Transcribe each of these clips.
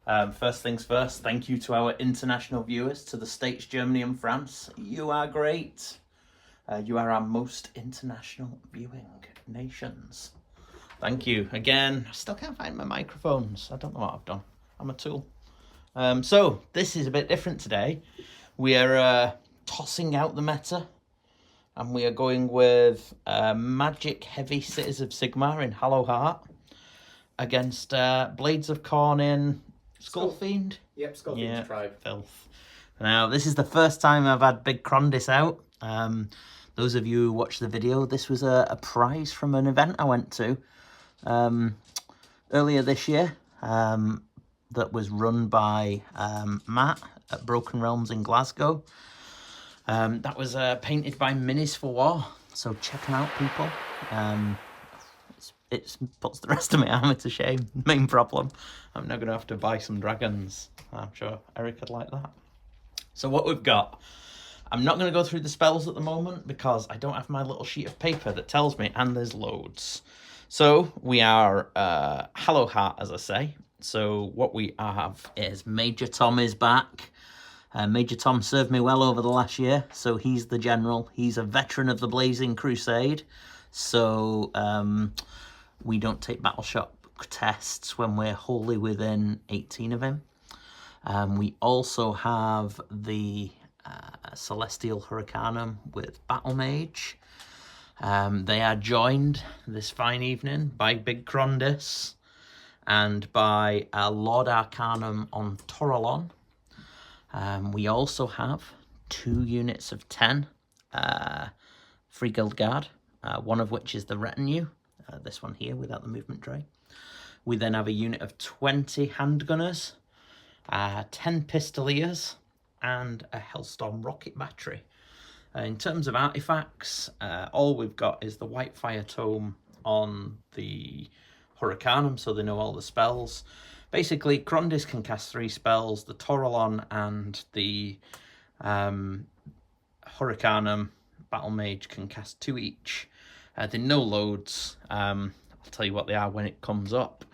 First things first, thank you to our international viewers, to the States, Germany and France. You are great. You are our most international viewing nations. Thank you. Again, I still can't find my microphones. I don't know what I've done. I'm a tool. So, this is a bit different today. We are tossing out the meta. And we are going with Magic Heavy Cities of Sigmar in Hallowheart against Blades of Khorne in Skullfiend. Yep, Skullfiend Tribe. Filth. Now, this is the first time I've had Big Krondys out. Those of you who watched the video, this was a prize from an event I went to earlier this year that was run by Matt at Broken Realms in Glasgow. That was painted by Minis for War, so check them out, people. It puts the rest of my army to shame. Main problem, I'm now going to have to buy some dragons. I'm sure Eric would like that. So what we've got, I'm not going to go through the spells at the moment because I don't have my little sheet of paper that tells me, and there's loads. So we are Hallowheart, as I say. So what we have is Major Tome is back. Major Tom served me well over the last year, so he's the general. He's a veteran of the Blazing Crusade, so we don't take battleship tests when we're wholly within 18 of him. We also have the Celestial Hurricanum with Battlemage. They are joined this fine evening by Big Krondys and by Lord-Arcanum on Tauralon. We also have 2 units of 10 Freeguild Guard, one of which is the Retinue, this one here without the movement tray. We then have a unit of 20 handgunners, 10 pistoliers, and a Hellstorm rocket battery. In terms of artifacts, all we've got is the Whitefire Tome on the Hurricanum, so they know all the spells. Basically, Krondys can cast 3 spells. The Tauralon and the Hurricanum Battlemage can cast 2 each. They're no loads. I'll tell you what they are when it comes up.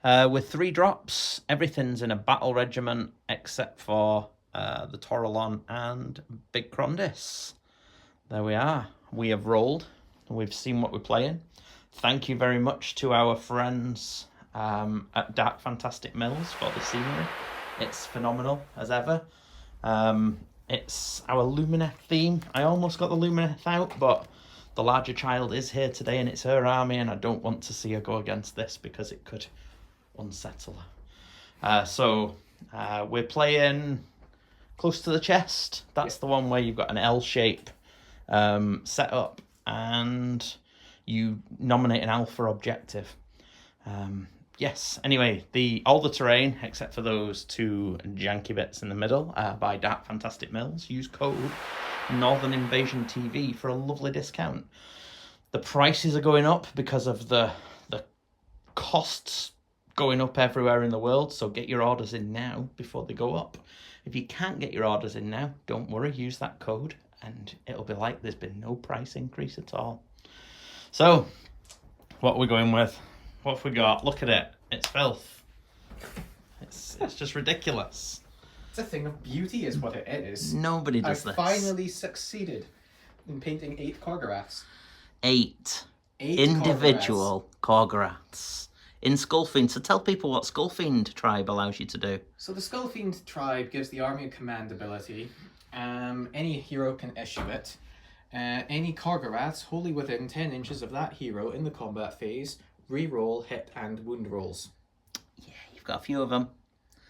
With 3 drops, everything's in a battle regiment except for the Tauralon and Big Krondys. There we are. We have rolled. We've seen what we're playing. Thank you very much to our friends at Dark Fantastic Mills for the scenery. It's phenomenal as ever. It's our Lumineth theme. I almost got the Lumineth out, but the larger child is here today and it's her army, and I don't want to see her go against this because it could unsettle her. So we're playing close to the chest. That's the one where you've got an L shape set up and you nominate an alpha objective. Yes, anyway, all the terrain, except for those 2 janky bits in the middle, by Dark Fantastic Mills. Use code Northern Invasion TV for a lovely discount. The prices are going up because of the costs going up everywhere in the world, so get your orders in now before they go up. If you can't get your orders in now, don't worry, use that code, and it'll be like there's been no price increase at all. So, what are we going with? What have we got? Look at it. It's filth. It's just ridiculous. It's a thing of beauty is what it is. Nobody does this. I finally succeeded in painting 8 khorgoraths. 8 individual khorgoraths in Skullfiend. So tell people what Skullfiend Tribe allows you to do. So the Skullfiend Tribe gives the army a command ability. Any hero can issue it. Any khorgoraths wholly within 10 inches of that hero in the combat phase re-roll hit and wound rolls. Yeah, you've got a few of them.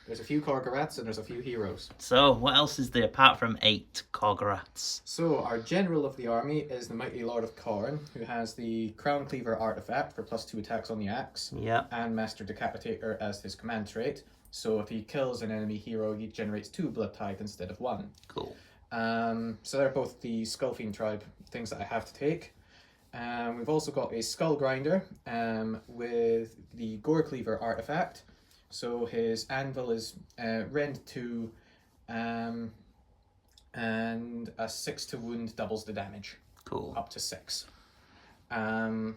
There's a few khorgoraths and there's a few heroes. So what else is there apart from 8 khorgoraths? So our general of the army is the mighty Lord of Khorne, who has the Crown Cleaver artifact for +2 attacks on the axe. Yeah. And Master Decapitator as his command trait. So if he kills an enemy hero, he generates 2 blood tithe instead of 1. Cool. So they're both the Skullfiend Tribe things that I have to take. We've also got a Skull Grinder with the Gore Cleaver artifact. So his anvil is rend 2 and a 6 to wound doubles the damage. Cool. Up to 6. And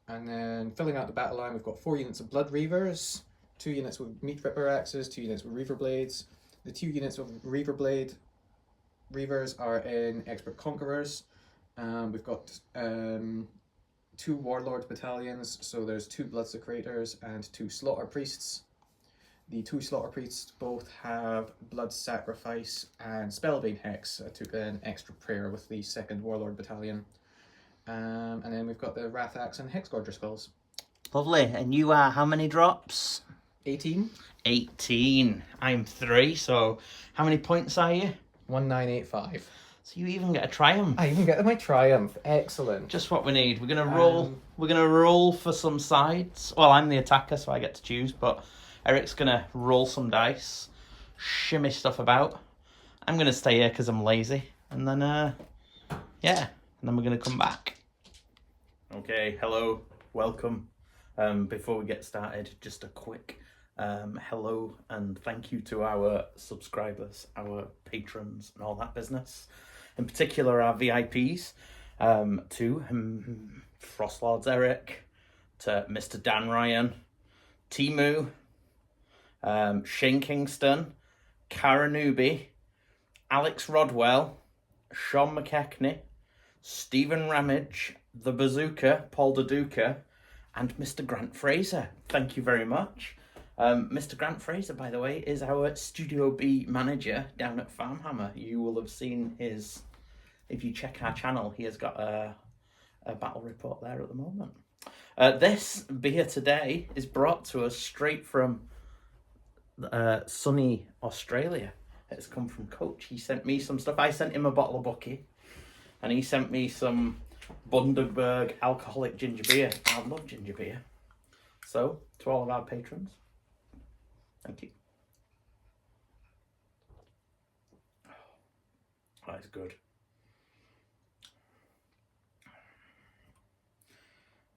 then filling out the battle line, we've got 4 units of Blood Reavers, 2 units with Meat Ripper axes, 2 units with Reaver blades. The 2 units with Reaver blade Reavers are in Expert Conquerors. We've got 2 Warlord battalions, so there's 2 Blood Secretors and 2 Slaughter Priests. The 2 Slaughter Priests both have Blood Sacrifice and Spellbane Hex. I took an extra prayer with the 2nd Warlord battalion. And then we've got the Wrath Axe and Hexgorger Skulls. Lovely. And you are how many drops? 18. 18. I'm 3, so how many points are you? 1985. So you even get a triumph. I even get my triumph. Excellent. Just what we need. We're gonna roll. We're gonna roll for some sides. Well, I'm the attacker, so I get to choose. But Eric's gonna roll some dice, shimmy stuff about. I'm gonna stay here because I'm lazy, and then yeah, and then we're gonna come back. Okay. Hello. Welcome. Before we get started, just a quick hello and thank you to our subscribers, our patrons, and all that business. In particular, our VIPs, to Frostlords Eric, to Mr. Dan Ryan, Timu, Shane Kingston, Cara Newby, Alex Rodwell, Sean McKechnie, Stephen Ramage, The Bazooka, Paul Daduka, and Mr. Grant Fraser. Thank you very much. Mr. Grant Fraser, by the way, is our Studio B manager down at Farmhammer. You will have seen his, if you check our channel, he has got a battle report there at the moment. This beer today is brought to us straight from sunny Australia. It's come from Coach. He sent me some stuff. I sent him a bottle of Bucky, and he sent me some Bundaberg alcoholic ginger beer. I love ginger beer. So, to all of our patrons, thank you. Oh, that's good.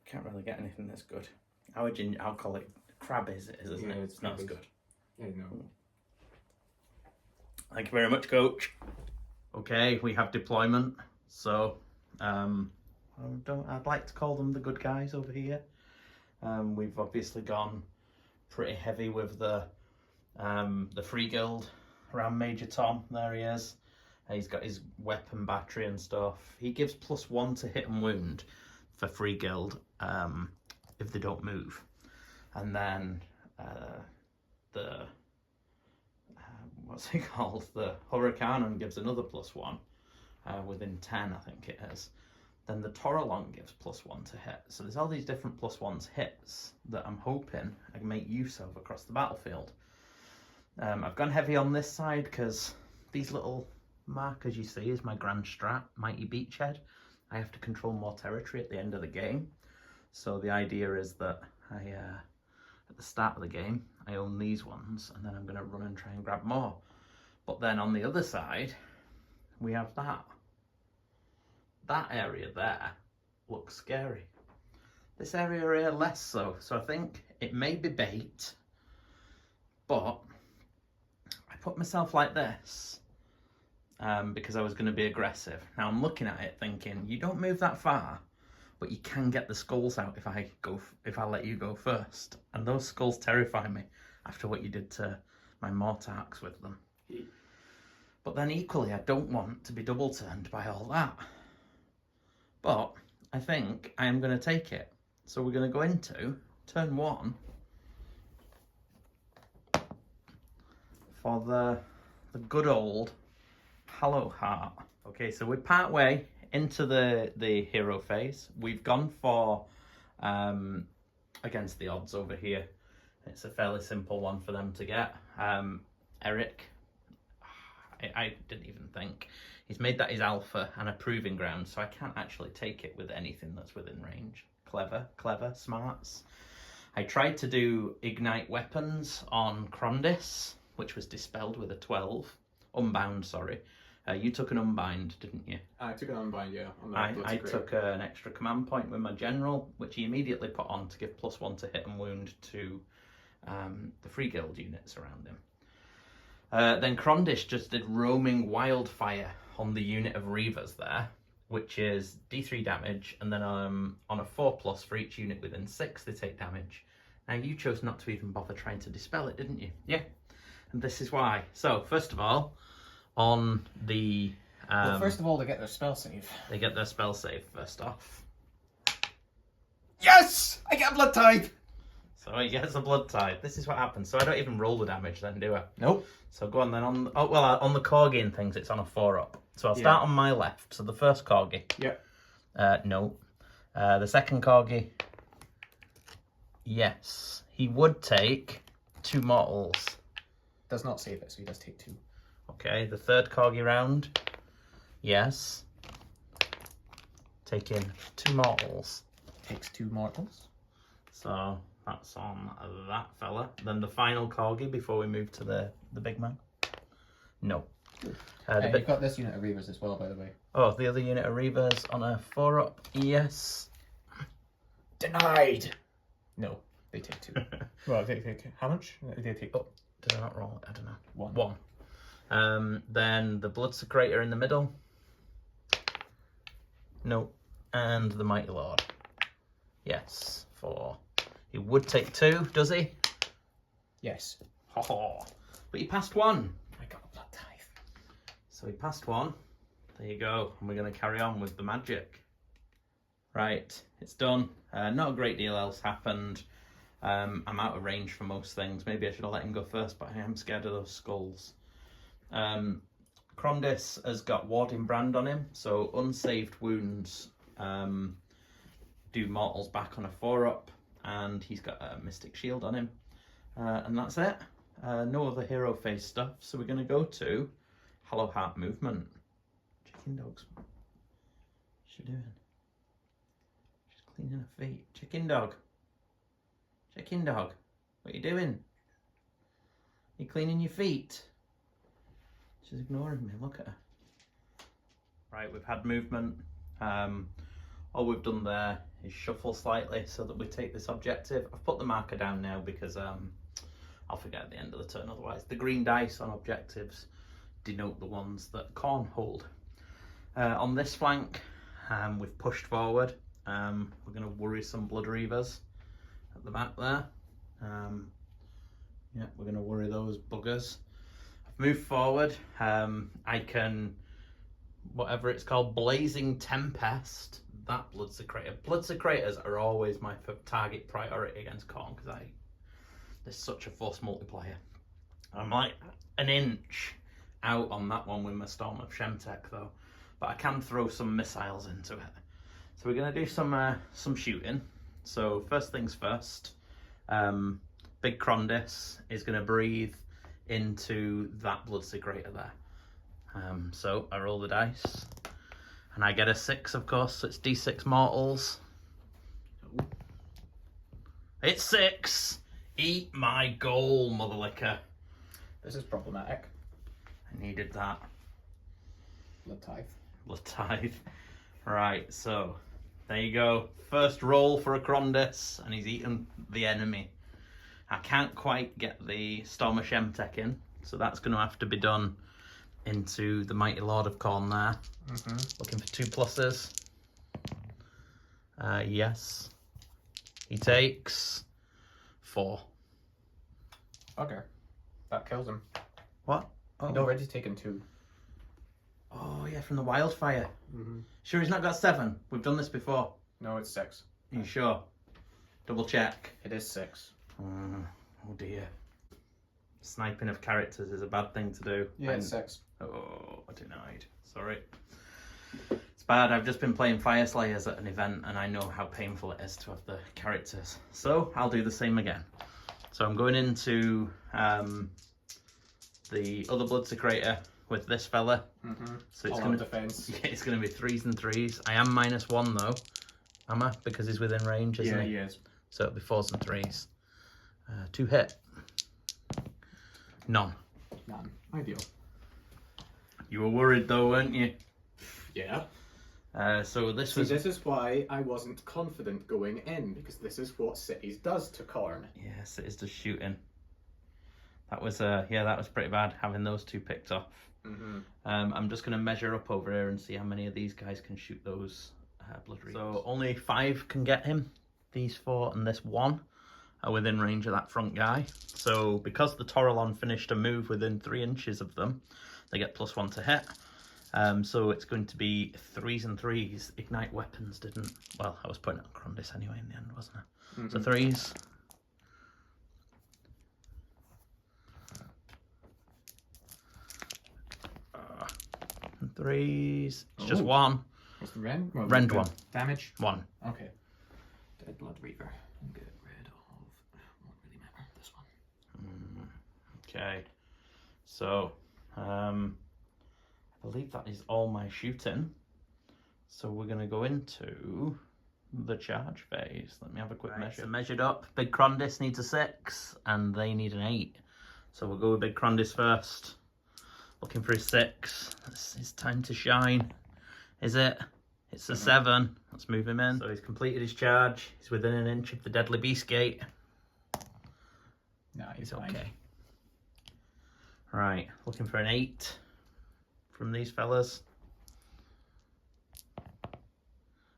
Can't really get anything that's good. Our ginger alcoholic crab isn't Yeah, it? It's not as good. Yeah, no. Thank you very much, Coach. Okay, we have deployment. So, I'd like to call them the good guys over here. We've obviously gone pretty heavy with the Freeguild around Major Tom. There he is. He's got his weapon battery and stuff. He gives +1 to hit and wound for Freeguild if they don't move. And then the what's it called? The Hurricanum gives another +1 within 10, I think it is. Then the Tauralon gives +1 to hit. So there's all these different +1s hits that I'm hoping I can make use of across the battlefield. I've gone heavy on this side because these little markers you see is my Grand Strat, Mighty Beachhead. I have to control more territory at the end of the game. So the idea is that I, at the start of the game, I own these ones, and then I'm going to run and try and grab more. But then on the other side, we have that. That area there looks scary. This area here less so. So I think it may be bait, but I put myself like this because I was going to be aggressive. Now I'm looking at it thinking, you don't move that far, but you can get the skulls out if I let you go first. And those skulls terrify me after what you did to my Mortarks with them. But then equally, I don't want to be double turned by all that. But I think I am going to take it. So we're going to go into turn 1 for the good old Hallowheart. Okay, so we're part way into the hero phase. We've gone for against the odds over here. It's a fairly simple one for them to get. Eric, I didn't even think. He's made that his alpha and a proving ground, so I can't actually take it with anything that's within range. Clever, smarts. I tried to do ignite weapons on Krondys, which was dispelled with a 12. Unbound, sorry. You took an unbind, didn't you? I took an unbind, yeah. I took an extra command point with my general, which he immediately put on to give +1 to hit and wound to the Freeguild units around him. Then Krondys just did roaming Wildfire on the unit of Reavers there, which is D3 damage, and then on a 4+ for each unit within 6 they take damage. Now, you chose not to even bother trying to dispel it, didn't you? Yeah. And this is why. So, first of all, on the... well, first of all, they get their spell save. They get their spell save first off. Yes! I get a blood type! So he gets a blood type. This is what happens. So I don't even roll the damage then, do I? Nope. So go on then. On the corgi and things, it's on a 4-up. So I'll start on my left. So the first corgi. Yep. No. The second corgi. Yes. He would take 2 mortals. Does not save it, so he does take 2. Okay. The third corgi round. Yes. Taking 2 mortals. Takes 2 mortals. So that's on that fella. Then the final corgi before we move to the big man. No. You've got this unit of Reavers as well, by the way. Oh, the other unit of Reavers on a 4-up. Yes. Denied. No, they take 2. Well, they take how much? They take. Oh, did I not roll it? I don't know. 1. 1. Then the Blood Secretor in the middle. No. And the Mighty Lord. Yes. 4. He would take 2, does he? Yes. Oh, but he passed 1. I got a blood type. So he passed 1. There you go. And we're going to carry on with the magic. Right, it's done. Not a great deal else happened. I'm out of range for most things. Maybe I should have let him go first, but I am scared of those skulls. Krondys has got Warding Brand on him, so unsaved wounds do mortals back on a 4-up, and he's got a Mystic Shield on him. And that's it. No other hero phase stuff, so we're going to go to Hallowheart movement. Chicken dogs. What's she doing? She's cleaning her feet. Chicken dog. Chicken dog. What are you doing? You cleaning your feet? She's ignoring me. Look at her. Right, we've had movement. All we've done there is shuffle slightly so that we take this objective. I've put the marker down now because I'll forget at the end of the turn otherwise. The green dice on objectives denote the ones that Khorne hold. On this flank, we've pushed forward. We're going to worry some Blood Reavers at the back there. Yeah, we're going to worry those buggers. I've moved forward. I can, whatever it's called, Blazing Tempest. That Blood Secretor. Blood Secretors are always my target priority against Khorne because there's such a force multiplier. I'm like an inch out on that one with my Storm of Shemtek though, but I can throw some missiles into it. So we're going to do some shooting. So first things first, Big Krondys is going to breathe into that Blood Secretor there. So I roll the dice, and I get a 6, of course, so it's D6 mortals. It's 6! Eat my goal, mother liquor. This is problematic. I needed that. Blood tithe. Blood tithe. Right, so there you go. First roll for a Krondys, and he's eaten the enemy. I can't quite get the Storm of Shemtek in, so that's going to have to be done into the Mighty Lord of Khorne there. Looking for 2 pluses. Yes. He takes 4. Okay. That kills him. What? He'd already taken 2. Oh, yeah, from the Wildfire. Sure he's not got 7? We've done this before. No, it's 6. Are you sure? Double check. It is 6. Oh dear. Sniping of characters is a bad thing to do. Yeah, it's 6. Oh, I denied. Sorry. It's bad. I've just been playing Fire Slayers at an event and I know how painful it is to have the characters. So I'll do the same again. So I'm going into the other Blood Secretor with this fella. So it's going to defense. Yeah, it's going to be 3s and 3s. I am -1 though. Am I? Because he's within range, isn't he? Yeah, he is. So it'll be 4s and 3s. 2 hit. None. Ideal. You were worried though, weren't you? Yeah. So this See, was... this is why I wasn't confident going in, because this is what Cities does to Khorne. Yes, it is just shooting. That was yeah, that was pretty bad having those 2 picked off. I'm just going to measure up over here and see how many of these guys can shoot those Blood Reavers. So only 5 can get him. These 4 and this 1. are within range of that front guy. So because the Tauralon finished a move within 3 inches of them, they get +1 to hit. So it's going to be 3s and 3s. Ignite weapons didn't... Well, I was putting it on Krondys anyway in the end, wasn't I? Mm-hmm. So 3s. And 3s. It's just 1. What's the rend? Well, rend 1. Damage? 1. Okay. Dead Blood Reaver. Get rid of... Won't really matter. This one. Okay. So, I believe that is all my shooting. So we're going to go into the charge phase. Let me have a quick measure. So measured up. Big Krondys needs a 6 and they need an 8. So we'll go with Big Krondys first. Looking for his 6. It's his time to shine. Is it? It's a 7. Let's move him in. So he's completed his charge. He's within an inch of the Deadly Beast Gate. No, he's okay. Right, looking for an 8 from these fellas.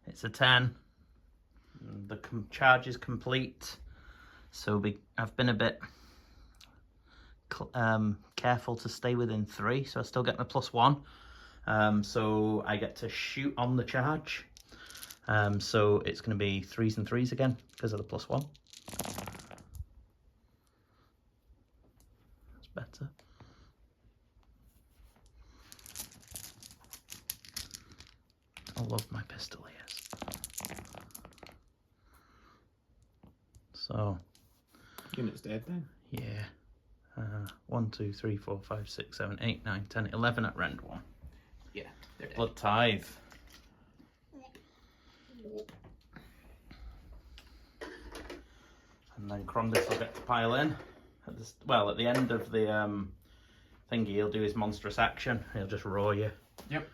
It's a 10. The charge is complete. So I've been a bit careful to stay within 3. So I still get my +1. So I get to shoot on the charge. So it's going to be 3s and 3s again because of the +1. That's better. I love my pistol ears. So. Unit's dead then? Yeah. 1, 2, 3, 4, 5, 6, 7, 8, 9, 10, 11 at rend 1. Yeah, they're dead. Blood Tithe. And then Krondys will get to pile in. At the end of the thingy, he'll do his monstrous action. He'll just roar you. Yep.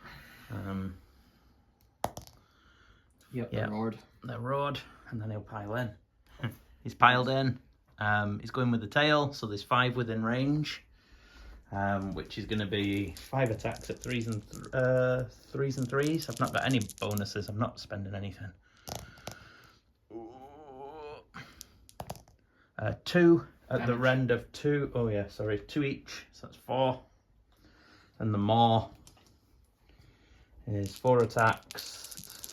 Yep, they're roared. They're roared, and then he'll pile in. He's piled in. He's going with the tail, so there's 5 within range, which is going to be 5 attacks at 3s and 3s. I've not got any bonuses. I'm not spending anything. 2 at damage. The rend of 2. Oh yeah, sorry, 2 each. So that's 4. And the maw is 4 attacks.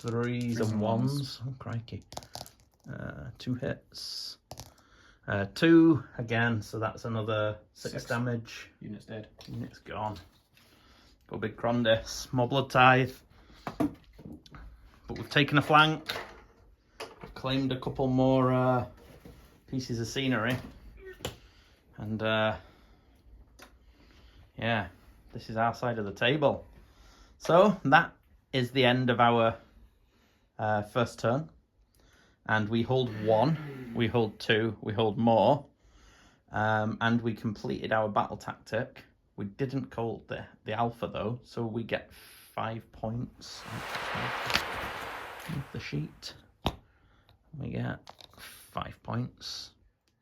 3s and 1s. Oh, crikey. 2 hits. 2 again, so that's another 6 damage. Unit's dead. Unit's gone. Go Big Krondys. More Blood Tithe. But we've taken a flank. We've claimed a couple more pieces of scenery. And yeah, this is our side of the table. So that is the end of our first turn, and we hold 1, we hold 2, we hold more, and we completed our battle tactic. We didn't call the alpha though, so we get 5 points. The sheet, we get 5 points,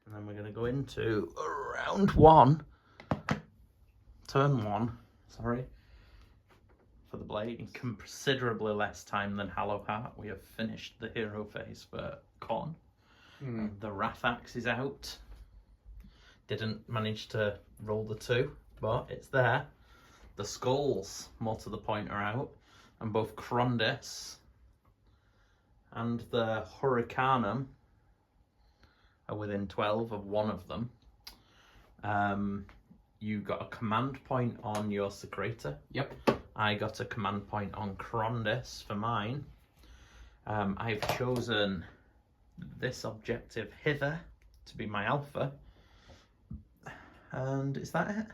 and then we're going to go into round 1, turn 1, sorry. For the blade in considerably less time than Hallowheart. We have finished the hero phase for Khorne. The Wrath Axe is out. Didn't manage to roll the 2, but it's there. The skulls, more to the point, are out, and both Krondys and the Hurricanum are within 12 of one of them. You got a command point on your Secretor. Yep. I got a command point on Krondys for mine. I've chosen this objective hither to be my alpha. And is that it?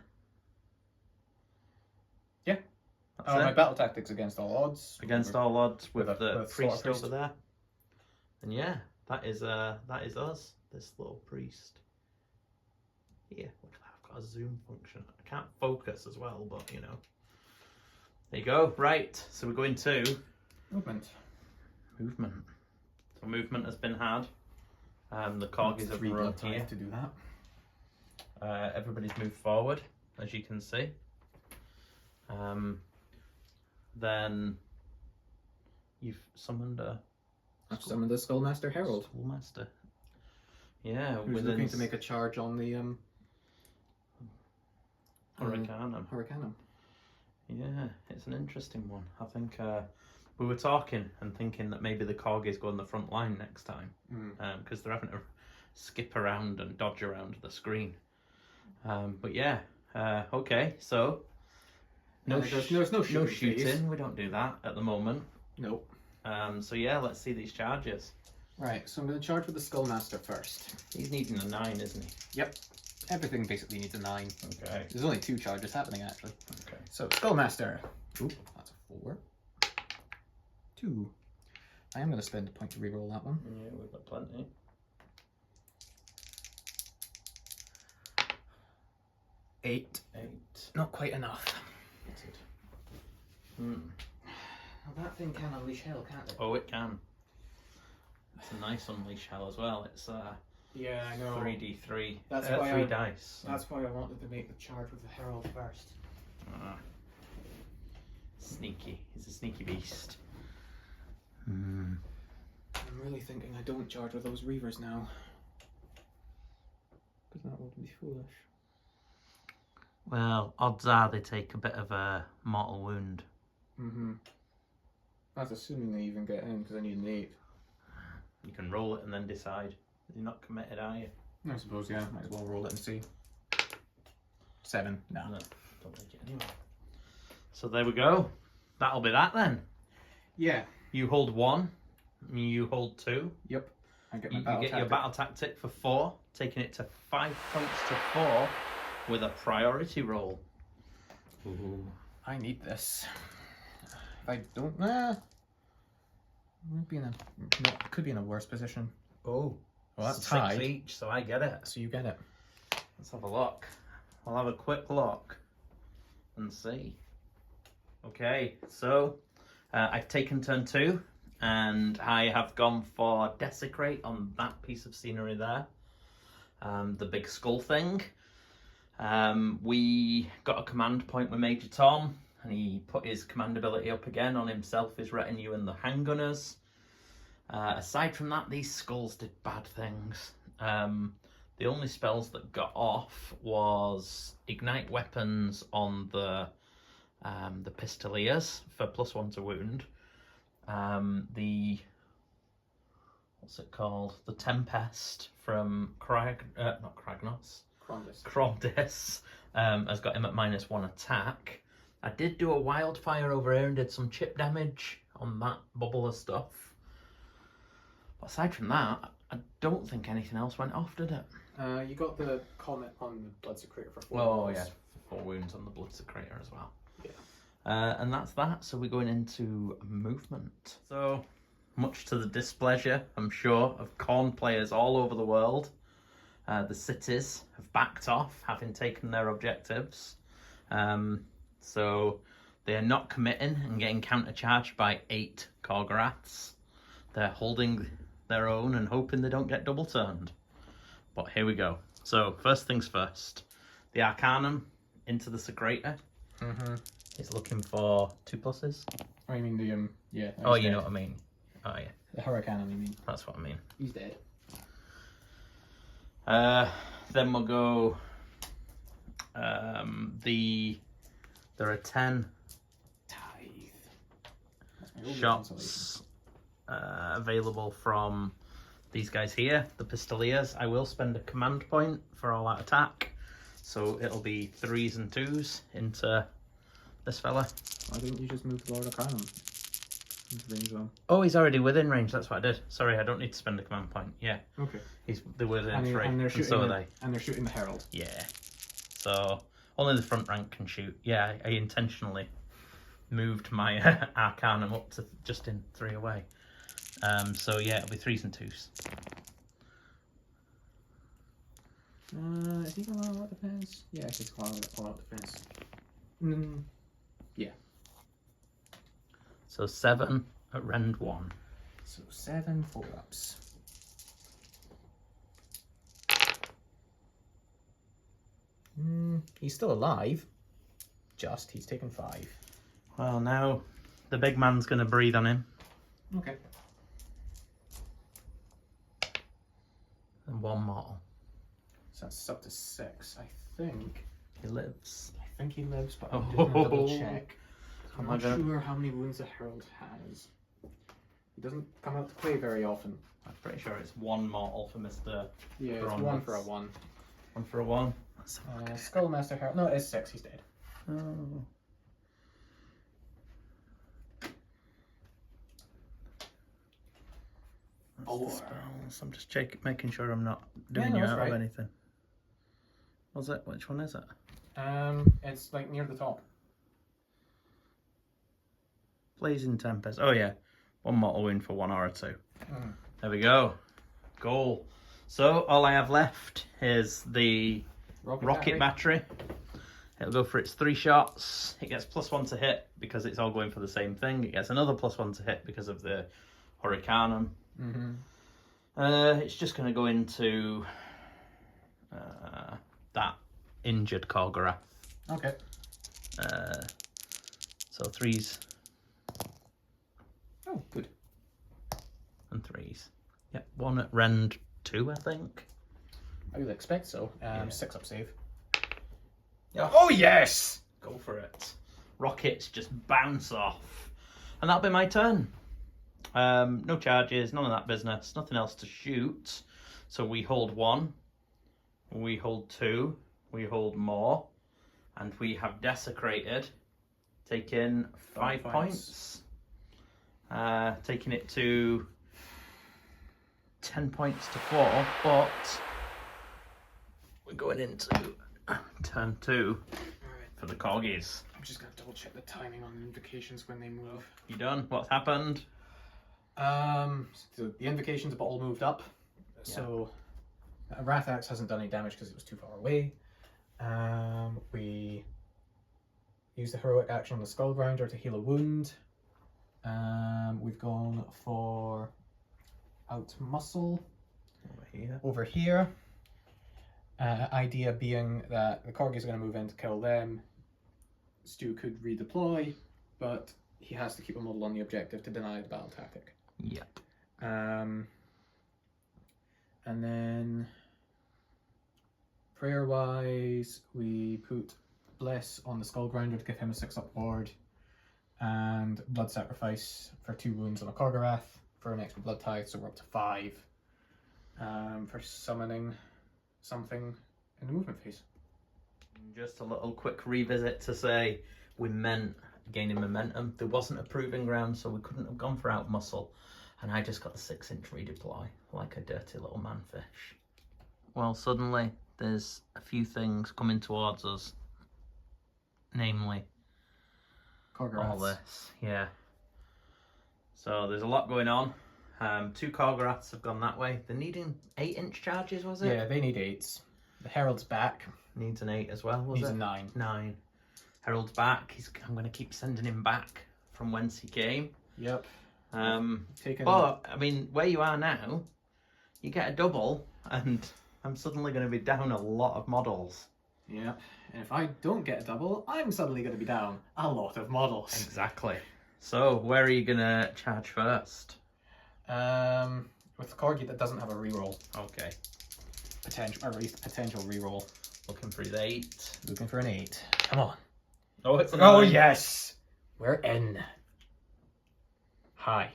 Yeah. That's it. My battle tactics against all odds. Against all odds with the priest priest over there. And yeah, that is us. This little priest. Here, look at that. I've got a zoom function. I can't focus as well, but you know. There you go. Right, so we're going to movement. So movement has been had. The corgis have run here to do that. Everybody's moved forward, as you can see. Then you've summoned a. I've summoned the Skullmaster Herald. Skullmaster. Yeah, who's looking to make a charge on the Hurricanum. Yeah, it's an interesting one. I think we were talking and thinking that maybe the Corgis go on the front line next time, because they're having to skip around and dodge around the screen. But yeah, okay, so there's no shooting. We don't do that at the moment. Nope. So yeah, let's see these charges. Right, so I'm going to charge with the Skullmaster first. He's needing a 9, isn't he? Yep. Everything basically needs a 9. Okay. There's only 2 charges happening, actually. Okay. So, Skullmaster. Ooh, that's a 4. 2. I am going to spend a point to reroll that one. Yeah, we've got plenty. 8. 8. Not quite enough. Hmm. Well, that thing can unleash hell, can't it? Oh, it can. It's a nice unleash hell as well. It's yeah, I know. 3d3. That's 3 dice. That's why I wanted to make the charge with the Herald first. Sneaky. He's a sneaky beast. I'm really thinking I don't charge with those Reavers now. Because that would be foolish. Well, odds are they take a bit of a mortal wound. That's assuming they even get in, because I need an 8. You can roll it and then decide. You're not committed, are you? I suppose, yeah. Might as well roll it and see. 7. No. No, don't need it anyway. So there we go. That'll be that then. Yeah. You hold 1. You hold 2. Yep. I get my You battle get tactic. your battle tactic for 4, taking it to 5 points to 4 with a priority roll. Ooh. I need this. If I don't, might be in a, could be in a worse position. Oh, well, that's 6 tied. each, so I get it. So you get it. Let's have a look. I'll have a quick look and see. Okay, so I've taken turn 2 and I have gone for Desecrate on that piece of scenery there. The big skull thing. We got a command point with Major Tom and he put his command ability up again on himself, his retinue and the handgunners. Aside from that, these skulls did bad things. The only spells that got off was Ignite Weapons on the Pistoliers for +1 to wound. What's it called? The Tempest from Krondys has got him at -1 attack. I did do a Wildfire over here and did some chip damage on that bubble of stuff. But aside from that, I don't think anything else went off, did it? You got the comment on the Blood Secretor for 4 Oh, wounds. yeah. 4 wounds on the Blood Secretor as well. Yeah. And that's that. So we're going into movement. So, much to the displeasure, I'm sure, of Khorne players all over the world, the cities have backed off, having taken their objectives. So they are not committing and getting countercharged by 8 khorgoraths. They're holding their own and hoping they don't get double turned. But here we go. So first things first, the Arcanum into the Secretor. Is looking for 2 pluses. Oh, you mean the yeah. Oh, you know what I mean. Oh yeah, the Hurricanum, you mean? that's what I mean. He's dead. Then we'll go. There are 10 shots available from these guys here, the Pistoliers. I will spend a command point for all that attack, so it'll be 3s and 2s into this fella. Why didn't you just move the Lord-Arcanum into range one? Oh, he's already within range. That's what I did. Sorry, I don't need to spend a command point. Yeah, Okay. they're within And 3, they're and shooting so are they. And they're shooting the Herald. Yeah. So only the front rank can shoot. Yeah, I intentionally moved my Arcanum up to just in 3 away. So yeah, it'll be 3s and 2s. Is he going all out defense? Yeah, he's going all out defense. Yeah. So 7 at rend 1. So 7 4-ups. He's still alive. He's taken 5. Well, now the big man's going to breathe on him. Okay. And 1 mortal. So that's up to 6. I think He lives. he lives, but I'm just gonna double check. I'm Am I not gonna- sure how many wounds a herald has. He doesn't come out to play very often. I'm pretty sure it's 1 mortal for Mr. Yeah, it's Krondys. 1 for a 1. 1 for a 1. Let's have a look at it. Skullmaster herald. No, it is 6. He's dead. Oh. That's the spells. I'm just making sure I'm not doing no, you that's out right. of anything. Was it? Which one is it? It's like near the top. Blazing Tempest. Oh yeah. 1 mortal wound for 1 or 2. Mm. There we go. Goal. So all I have left is the rocket battery. It'll go for its 3 shots. It gets +1 to hit because it's all going for the same thing. It gets another +1 to hit because of the Hurricanum. It's just going to go into that injured khorgorath. Okay. So 3s Oh, good. and 3s. Yep, 1 at rend 2, I think. I would expect so. Yeah. 6 up save. Oh yes! Go for it. Rockets just bounce off. And that'll be my turn. No charges, none of that business, nothing else to shoot. So we hold 1, we hold 2, we hold more, and we have desecrated, taking 5 points. Taking it to 10 points to 4, but we're going into turn 2 for the corgis. I'm just going to double check the timing on invocations when they move. You done? What's happened? So the invocations have all moved up. So Wrath-Axe hasn't done any damage because it was too far away. We used the heroic action on the Skull Grinder to heal a wound. We've gone for out muscle over here. Idea being that the Corgis are going to move in to kill them. Stu could redeploy, but he has to keep a model on the objective to deny the battle tactic. Yep. And then prayer-wise, we put Bless on the Skull Grinder to give him a 6-up ward, and Blood Sacrifice for 2 wounds on a khorgorath for an extra Blood Tithe, so we're up to 5 for summoning something in the movement phase. Just a little quick revisit to say we meant gaining momentum. There wasn't a proving ground, so we couldn't have gone for out muscle. And I just got the 6-inch redeploy like a dirty little manfish. Well, suddenly there's a few things coming towards us. Namely, Khorgoraths. all this. Yeah. So there's a lot going on. 2 khorgoraths have gone that way. They're needing 8-inch charges, was it? Yeah, they need 8s. The Herald's back. Needs an 8 as well, was Needs it? a 9. 9. Herald's back. I'm going to keep sending him back from whence he came. Yep. But, I mean, where you are now, you get a double, and I'm suddenly going to be down a lot of models. Yeah, and if I don't get a double, I'm suddenly going to be down a lot of models. Exactly. So, where are you going to charge first? With the Corgi that doesn't have a reroll. Okay. Potential, or at least potential reroll. Looking for the 8. Looking for an 8. Come on. Oh, it's an Oh, 9. yes! We're in. High.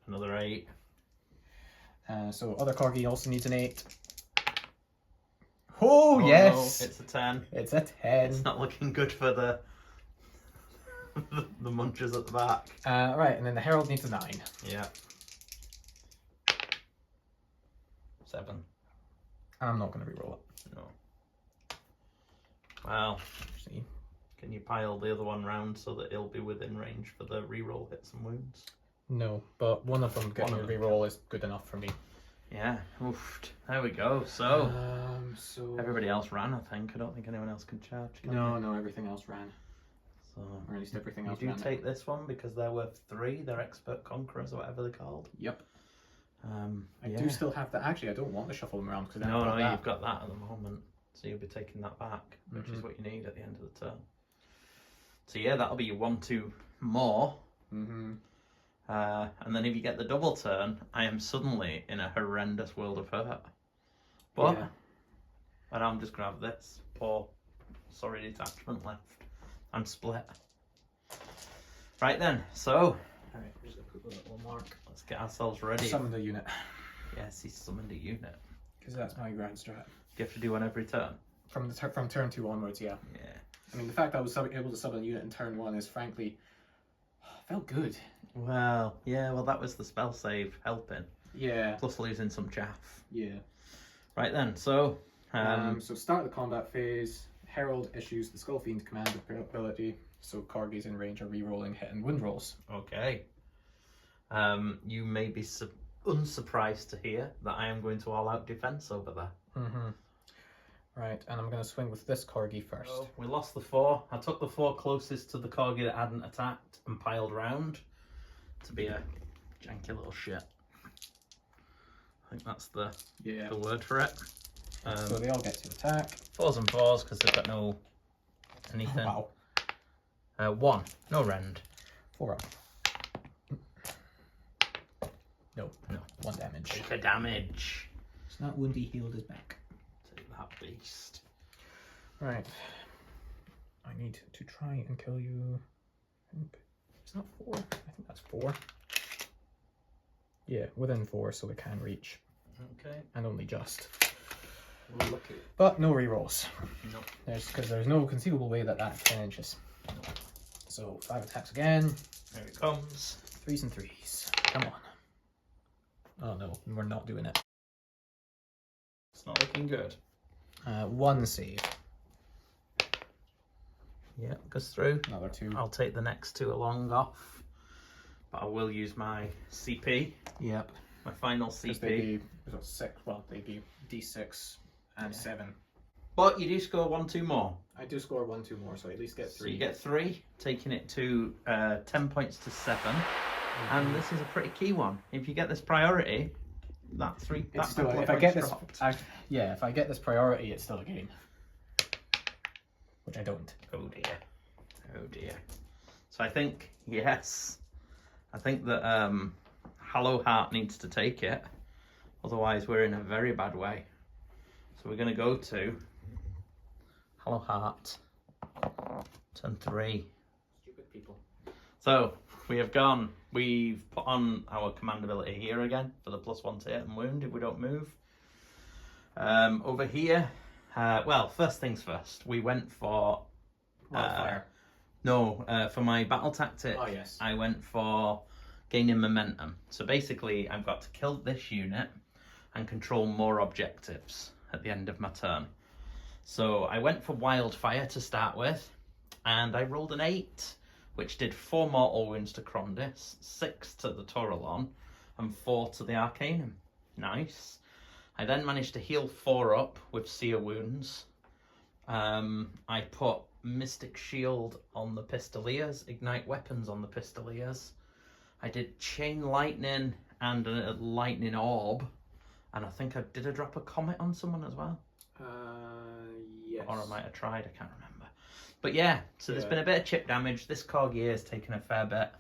Another 8. So other Corgi also needs an 8. Oh, yes! No, it's a 10. It's a 10. It's not looking good for the the munchers at the back. Right, and then the Herald needs a 9. Yeah. 7. I'm not going to reroll it. No. Well, See? can you pile the other one round so that it'll be within range for the reroll hits and wounds? No, but one of them getting One a of them. reroll is good enough for me. Yeah. Oof. There we go. So So everybody else ran, I think. I don't think anyone else can charge. Can No, they? no, everything else ran. So Or at least everything you else do ran. take this one because they're worth 3. They're expert conquerors or whatever they're called. Yep. I yeah. do still have that. Actually, I don't want to shuffle them around because No, you've got that at the moment. So you'll be taking that back, which is what you need at the end of the turn. So yeah, that'll be your 1-2 more. And then if you get the double turn, I am suddenly in a horrendous world of hurt. But, and I'm just going to have this poor, sorry, detachment left. I'm split. Right then, so. Alright, we're just going to put a little mark. Let's get ourselves ready. Summon the unit. Yes, he's summoned a unit. Because that's my grand strat. Do you have to do one every turn? From turn 2 onwards, yeah. Yeah. I mean, the fact that I was able to summon a unit in turn 1 is frankly felt good. Well, yeah, well that was the spell save helping. Yeah. Plus losing some chaff. Yeah. Right then, so so start the combat phase. Herald issues the Skullfiend command ability, so Corgis in range are re-rolling hit and wound rolls. Okay. You may be unsurprised to hear that I am going to all-out defense over there. Mm-hmm. Right, and I'm going to swing with this Corgi first. So we lost the 4. I took the 4 closest to the Corgi that hadn't attacked and piled round to be a janky little shit. I think that's the word for it. So they all get to attack. 4s and 4s because they've got no anything. Wow. 1, no rend. 4 up. No, 1 damage. Take a damage. It's not woundy, healed is back. Take that beast. Right. I need to try and kill you. I think it's not 4. I think that's 4. Yeah, within 4, so we can reach. Okay. And only just. Lucky. But no rerolls. No. Because there's no conceivable way that that's 10 inches. So 5 attacks again. There it comes. 3s and 3s. Come on. Oh no, we're not doing it. It's not looking good. 1 save. Yeah, goes through. Another 2. I'll take the next 2 along off. But I will use my CP. Yep. My final CP. They'd be 6. Well, they'd be D6 and 7. But you do score 1, 2 more. I do score 1, 2 more, so I at least get 3. So you get 3, taking it to 10 points to 7. And this is a pretty key one. If you get this priority, that 3. It's still, if I get this, if I get this priority, it's still a gain. Which I don't. Oh dear. Oh dear. So I think yes. I think that Hallowheart needs to take it. Otherwise, we're in a very bad way. So we're going to go to Hallowheart. Turn 3. Stupid people. So we've put on our command ability here again for the +1 to hit and wound if we don't move. Over here, well, first things first, we went for Wildfire. For my battle tactic, Oh, yes. I went for gaining momentum. So basically, I've got to kill this unit and control more objectives at the end of my turn. So I went for Wildfire to start with, and I rolled an 8, which did 4 mortal wounds to Krondys, 6 to the Tauralon, and 4 to the Arcanum. Nice. I then managed to heal 4 up with Sear wounds. I put Mystic Shield on the Pistoliers, Ignite Weapons on the Pistoliers. I did Chain Lightning and a Lightning Orb. And I think I drop a Comet on someone as well? Yes. Or I might have tried, I can't remember. But yeah, so there's been a bit of chip damage. This Corgi has taken a fair bit.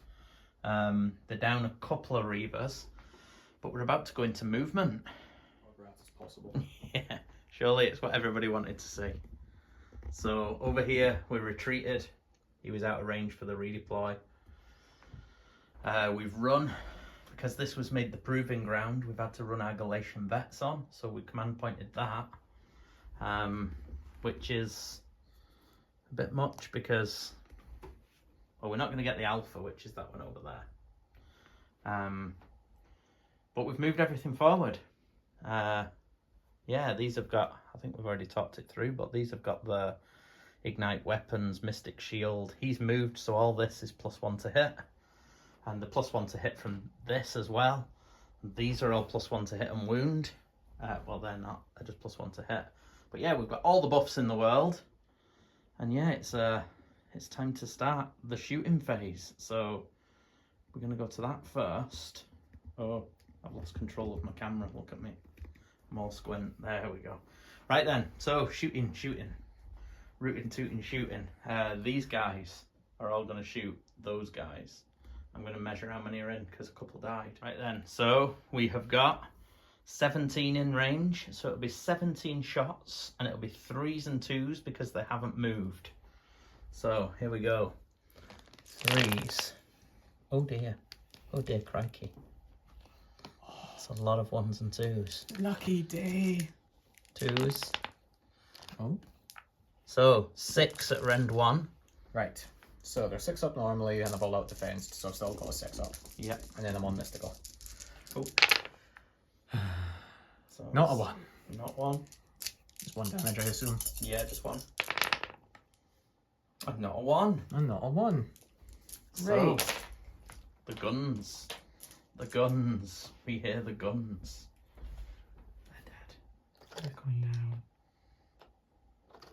They're down a couple of Reavers. But we're about to go into movement. As possible. Yeah, surely it's what everybody wanted to see. So over here, we retreated. He was out of range for the redeploy. We've run. Because this was made the proving ground, we've had to run our Galatian Vets on. So we command pointed that. Which is a bit much because... Well, we're not going to get the Alpha, which is that one over there. But we've moved everything forward. Yeah, these have got, I think we've already talked it through, but these have got the Ignite Weapons, Mystic Shield. He's moved, so all this is +1 to hit. And the +1 to hit from this as well. These are all +1 to hit and wound. Well, they're not, they're just +1 to hit. But yeah, we've got all the buffs in the world. And yeah, it's time to start the shooting phase. So we're going to go to that first. Oh, I've lost control of my camera, look at me. I'm all squint. There we go. Right then, so shooting. Rooting, tooting, shooting. These guys are all going to shoot those guys. I'm going to measure how many are in because a couple died. Right then, so we have got 17 in range, so it'll be 17 shots, and it'll be 3s and 2s because they haven't moved. So here we go. 3s. Oh dear crikey. That's a lot of 1s and 2s. Lucky day. 2s. Oh. So 6 at rend 1. Right. So they're 6 up normally, and I've all out defensed, so I've still got a 6 up. Yep. And then I'm on mystical. Oh. So Not a 1. Not 1. Just 1 damage, I assume. Yeah, just 1. Not a 1. And not a 1. So, the guns. The guns. We hear the guns. They're dead. They're going down.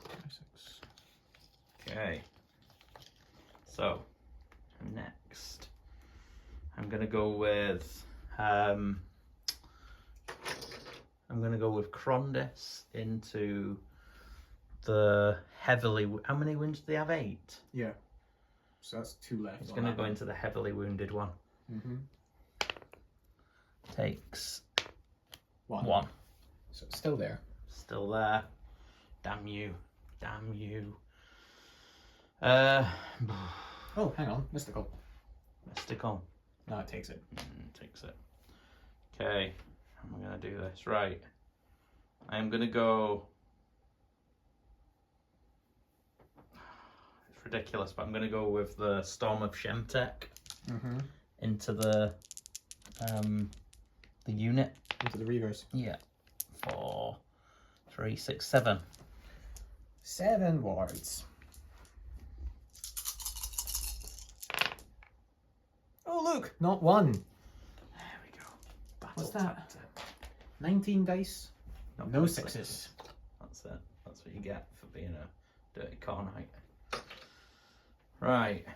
5, 6. Okay. So, next, I'm gonna go with Krondys into the heavily. How many wounds do they have? 8. Yeah. So that's 2 left. He's gonna go into the heavily wounded one. Takes 1. So it's still there. Still there. Damn you. Damn you. Oh, hang on. Mystical. Mystical. No, it takes it. Takes it. Okay. How am I going to do this? Right. I'm going to go... It's ridiculous, but I'm going to go with the Storm of Shemtek into the unit. Into the Reavers. Yeah. 4, 3, 6, 7. 7 wards. Oh, look! Not 1. There we go. What's that? 19 dice. No 6s. That's it. That's what you get for being a dirty Khornite. Right.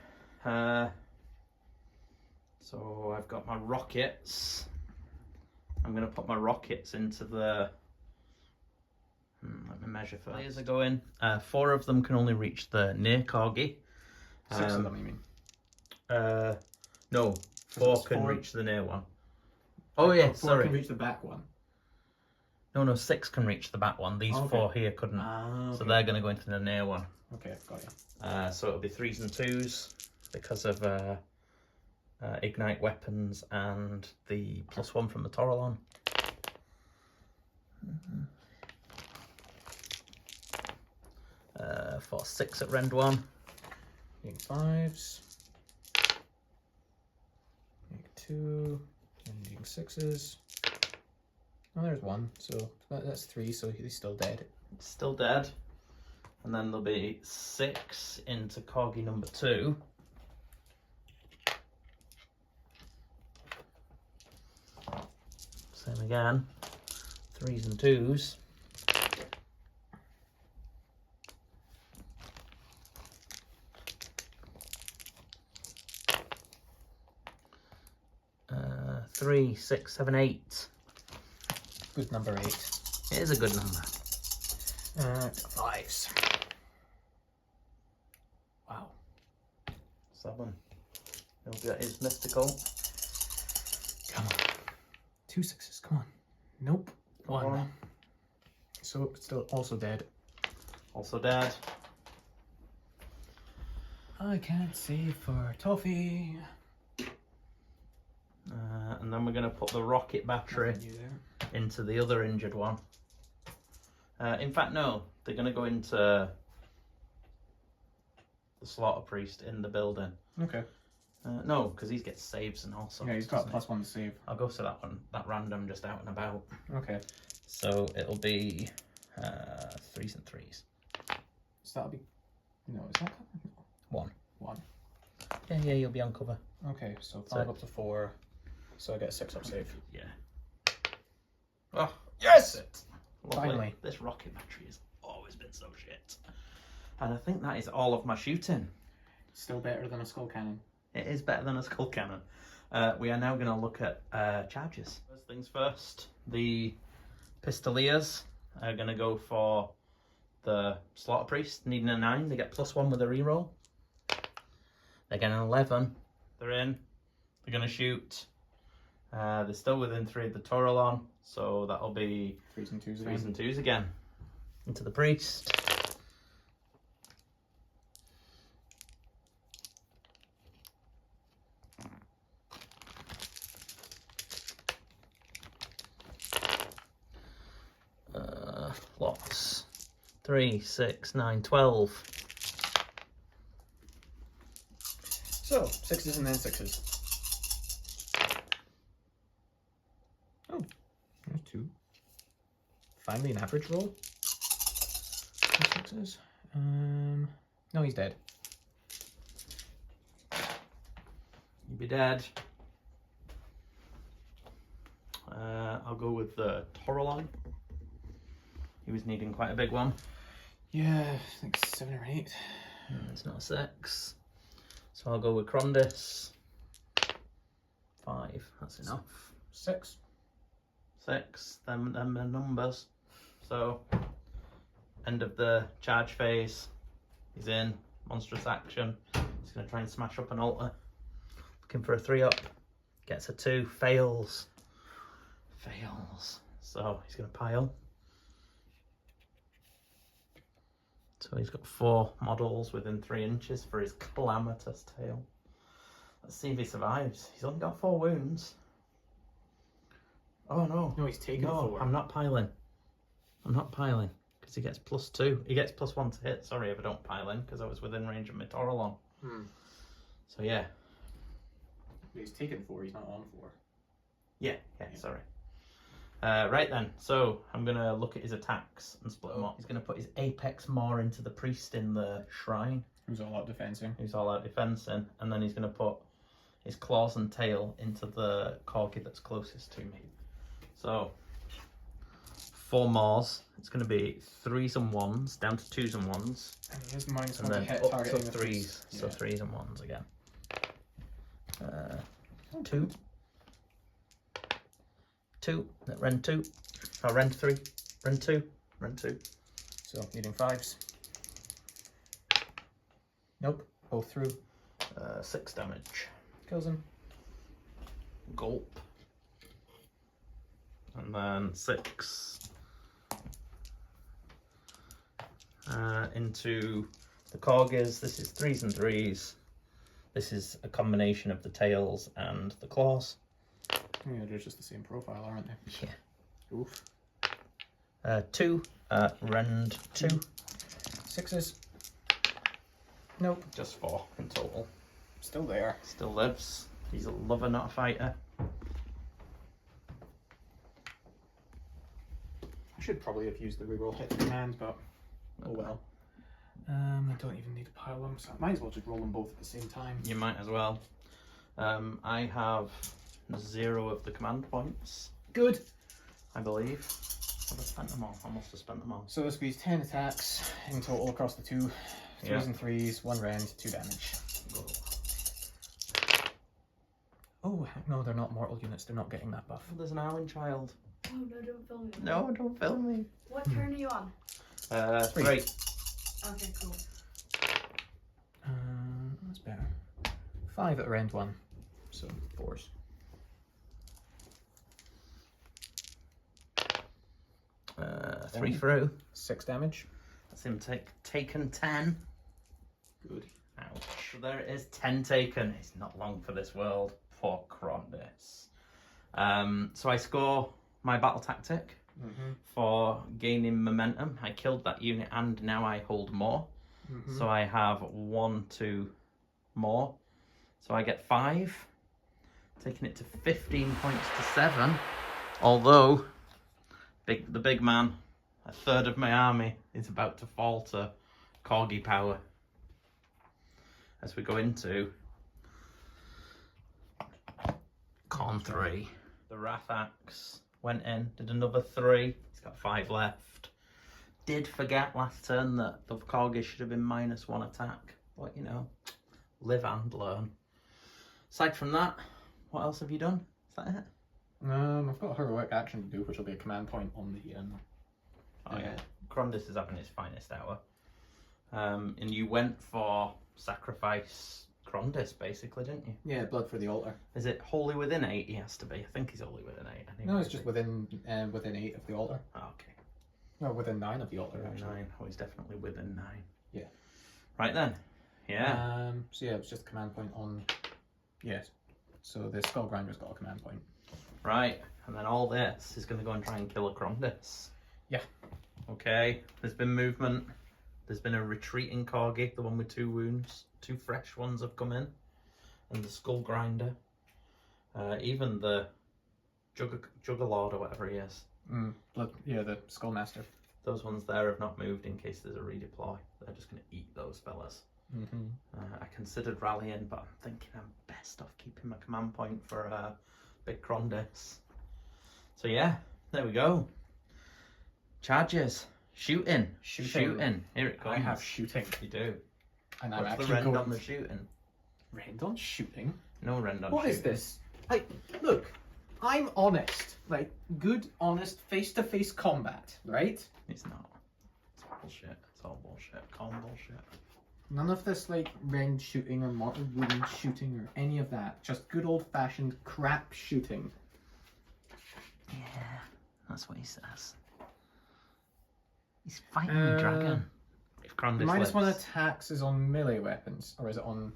So I've got my rockets. I'm going to put my rockets into the... let me measure first. Players are going. 4 of them can only reach the near corgi. 6 of them, you mean? No, 4 can reach the near one. Oh yeah, 4 sorry. can reach the back one. No, 6 can reach the back one. These 4 here couldn't. Okay. So they're going to go into the near one. Okay, got you. So it'll be 3s and 2s because of ignite weapons and the +1 from the Tauralon. For 6 at rend 1. Being 5s. Being 2. And being 6s. Oh, there's 1. So that's 3, so he's still dead. It's still dead. And then there'll be 6 into corgi number 2. Same again. 3s and 2s. Three, 6, 7, 8. Good number 8. It is a good number. 5s. Wow. 7. He'll get his mystical. Come on. 2 6s. Come on. Nope. 1. So still also dead. Also dead. I can't save for toffee. And then we're going to put the rocket battery into the other injured one. In fact, no. They're going to go into the Slaughter Priest in the building. Okay. No, because he gets saves and all sorts. Yeah, he's got +1 to save. I'll go to that one, that random just out and about. Okay. So it'll be 3s and 3s. So that'll be... No, is that cover? 1. 1. Yeah, you'll be on cover. Okay, so 5 up to 4. So I get a 6 up save. Yeah. Oh, yes! Lovely. Finally. This rocket battery has always been so shit. And I think that is all of my shooting. Still better than a skull cannon. It is better than a skull cannon. We are now going to look at charges. First things first, the Pistoliers are going to go for the Slaughter Priest, needing a 9. They get +1 with a reroll. They get an 11. They're in. They're going to shoot. They're still within 3 of the Tauralon, so that'll be 3s and 2s 3s again. and 2s again. Into the priest. Lots. 3, 6, 9, 12. So 6s and then 6s. Oh, there's 2. Finally, an average roll. 6s. No, he's dead. You'd be dead. I'll go with the Tauralon. He was needing quite a big one. Yeah, I think 7 or 8. It's not a 6. So I'll go with Krondys. 5, that's enough. 6. 6, them are numbers. So, end of the charge phase. He's in, monstrous action. He's going to try and smash up an altar. Looking for a 3-up. Gets a 2, fails. Fails. So, he's going to pile. So he's got 4 models within 3 inches for his calamitous tail. Let's see if he survives. He's only got 4 wounds. Oh no. No, he's taken No, 4. I'm not piling. I'm not piling because he gets +2. He gets +1 to hit. Sorry if I don't pile in because I was within range of my Tauralon. So yeah. He's taken 4, he's not on 4. Yeah, sorry. Right then, so I'm going to look at his attacks and split them up. He's going to put his Apex Maw into the priest in the shrine. Who's all out defensing. Who's all out defensing. And then he's going to put his claws and tail into the corgi that's closest to me. So, 4 Maws. It's going to be 3s and 1s, down to 2s and 1s. And he has minus And 1 then hit up targeting to the 3s. priest. So 3s and 1s again. 2. 2, rend 2, rend 3, rend 2, rend 2. So needing 5s. Nope, both through. 6 damage. Kills him. Gulp. And then 6 into the corgis. This is 3s and 3s. This is a combination of the tails and the claws. Yeah, they're just the same profile, aren't they? Yeah. Oof. 2, rend 2. 6s. Nope. Just 4 in total. Still there. Still lives. He's a lover, not a fighter. I should probably have used the reroll hit command, but oh well. I don't even need to pile them, so I might as well just roll them both at the same time. You might as well. I have 0 of the command points. Good. I believe. Have I spent them all? I must have spent them all. So this will be 10 attacks in total across the 2. 3s and 3s, 1 rend, 2 damage. Go. Oh, no, they're not mortal units. They're not getting that buff. Oh, there's an Arwen child. Oh no, don't film me. No, don't film me. What turn are you on? 3. Okay, cool. That's better. 5 at rend 1, so 4s. 3 through. 6 damage. That's him taken 10. Good. Ouch. So there it is, 10 taken. It's not long for this world. Poor Krondys. So I score my battle tactic for gaining momentum. I killed that unit and now I hold more. So I have 1, 2 more. So I get 5. Taking it to 15 points to 7. Although the big man, a third of my army, is about to fall to corgi power. As we go into Khorne 3. The Wrath Axe went in, did another 3. He's got 5 left. Did forget last turn that the corgi should have been -1 attack. But you know, live and learn. Aside from that, what else have you done? Is that it? I've got a heroic action to do, which will be a command point on the Oh yeah, Krondys is having his finest hour. And you went for sacrifice Krondys, basically, didn't you? Yeah, blood for the altar. Is it wholly within 8? He has to be. I think he's wholly within 8. No, it's just within 8 of the altar. Oh, okay. No, within 9 of the altar, actually. 9. Oh, he's definitely within 9. Yeah. Right then. Yeah. So yeah, it's just a command point on... Yes. So the Skull Grinder's got a command point. Right. And then all this is going to go and try and kill a Krondys. Yeah. Okay. There's been movement. There's been a retreating Corgi, the one with 2 wounds. 2 fresh ones have come in. And the Skull Grinder. Even the Juggerlord or whatever he is. Yeah, the Skullmaster. Those ones there have not moved in case there's a redeploy. They're just going to eat those fellas. I considered rallying, but I'm thinking I'm best off keeping my command point for big Krondys. So yeah, there we go. Charges. Shooting. Shooting. Here it comes. I have shooting. You do. And I'm What's the actually rend going... on the shooting? Rend on shooting? No rend on What shooting. is this? Like, look, I'm honest. Like, good, honest, face-to-face combat, right? It's not. It's bullshit. It's all bullshit. Calm bullshit. None of this, like, rend shooting or mortal wound shooting or any of that. Just good old-fashioned crap shooting. Yeah, that's what he says. He's fighting the dragon. If Krondys -1 lives. attacks is on melee weapons, or is it on...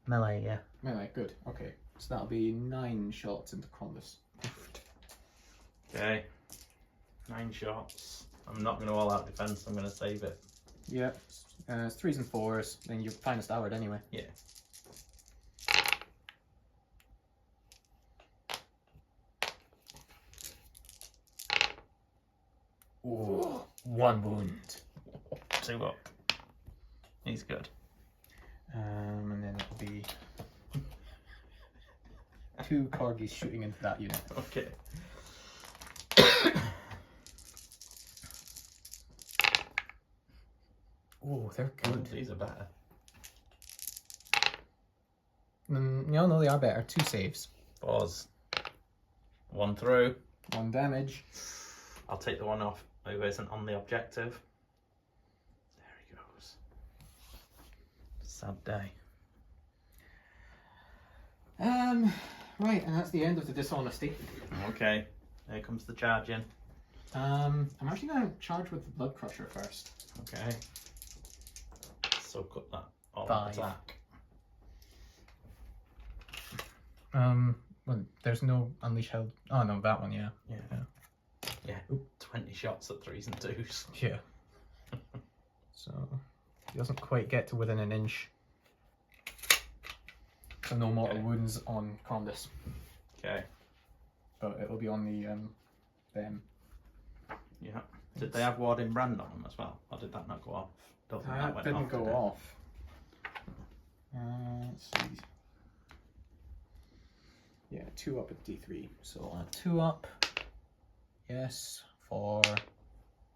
Melee, yeah. Melee, good. Okay. So that'll be 9 shots into Krondys. Okay. 9 shots. I'm not going to all out defense, I'm going to save it. Yeah. It's 3s and 4s, then your finest hour anyway. Yeah. Ooh, 1 wound. 2 up. He's good. And then it'll be 2 corgis shooting into that unit. Okay. Oh, they're good. These are better. No, they are better. 2 saves. Pause. 1 through. 1 damage. I'll take the one off who isn't on the objective. There he goes. Sad day. Right, and that's the end of the dishonesty. Okay. Here comes the charge in. I'm actually going to charge with the Blood Crusher first. Okay. So cut that on 5. attack. Well, there's no Unleash Held. Oh no, that one, yeah. Yeah. 20 shots at 3s and 2s. Yeah. So, he doesn't quite get to within an inch. So no mortal wounds on Krondys. Okay. But it'll be on the, them. Yeah. Did they have Warding Brand on them as well? Or did that not go off? Don't think That went didn't off, go did it? off. Let's see. Yeah, 2 up at D3. So I'll add 2 up. Yes, for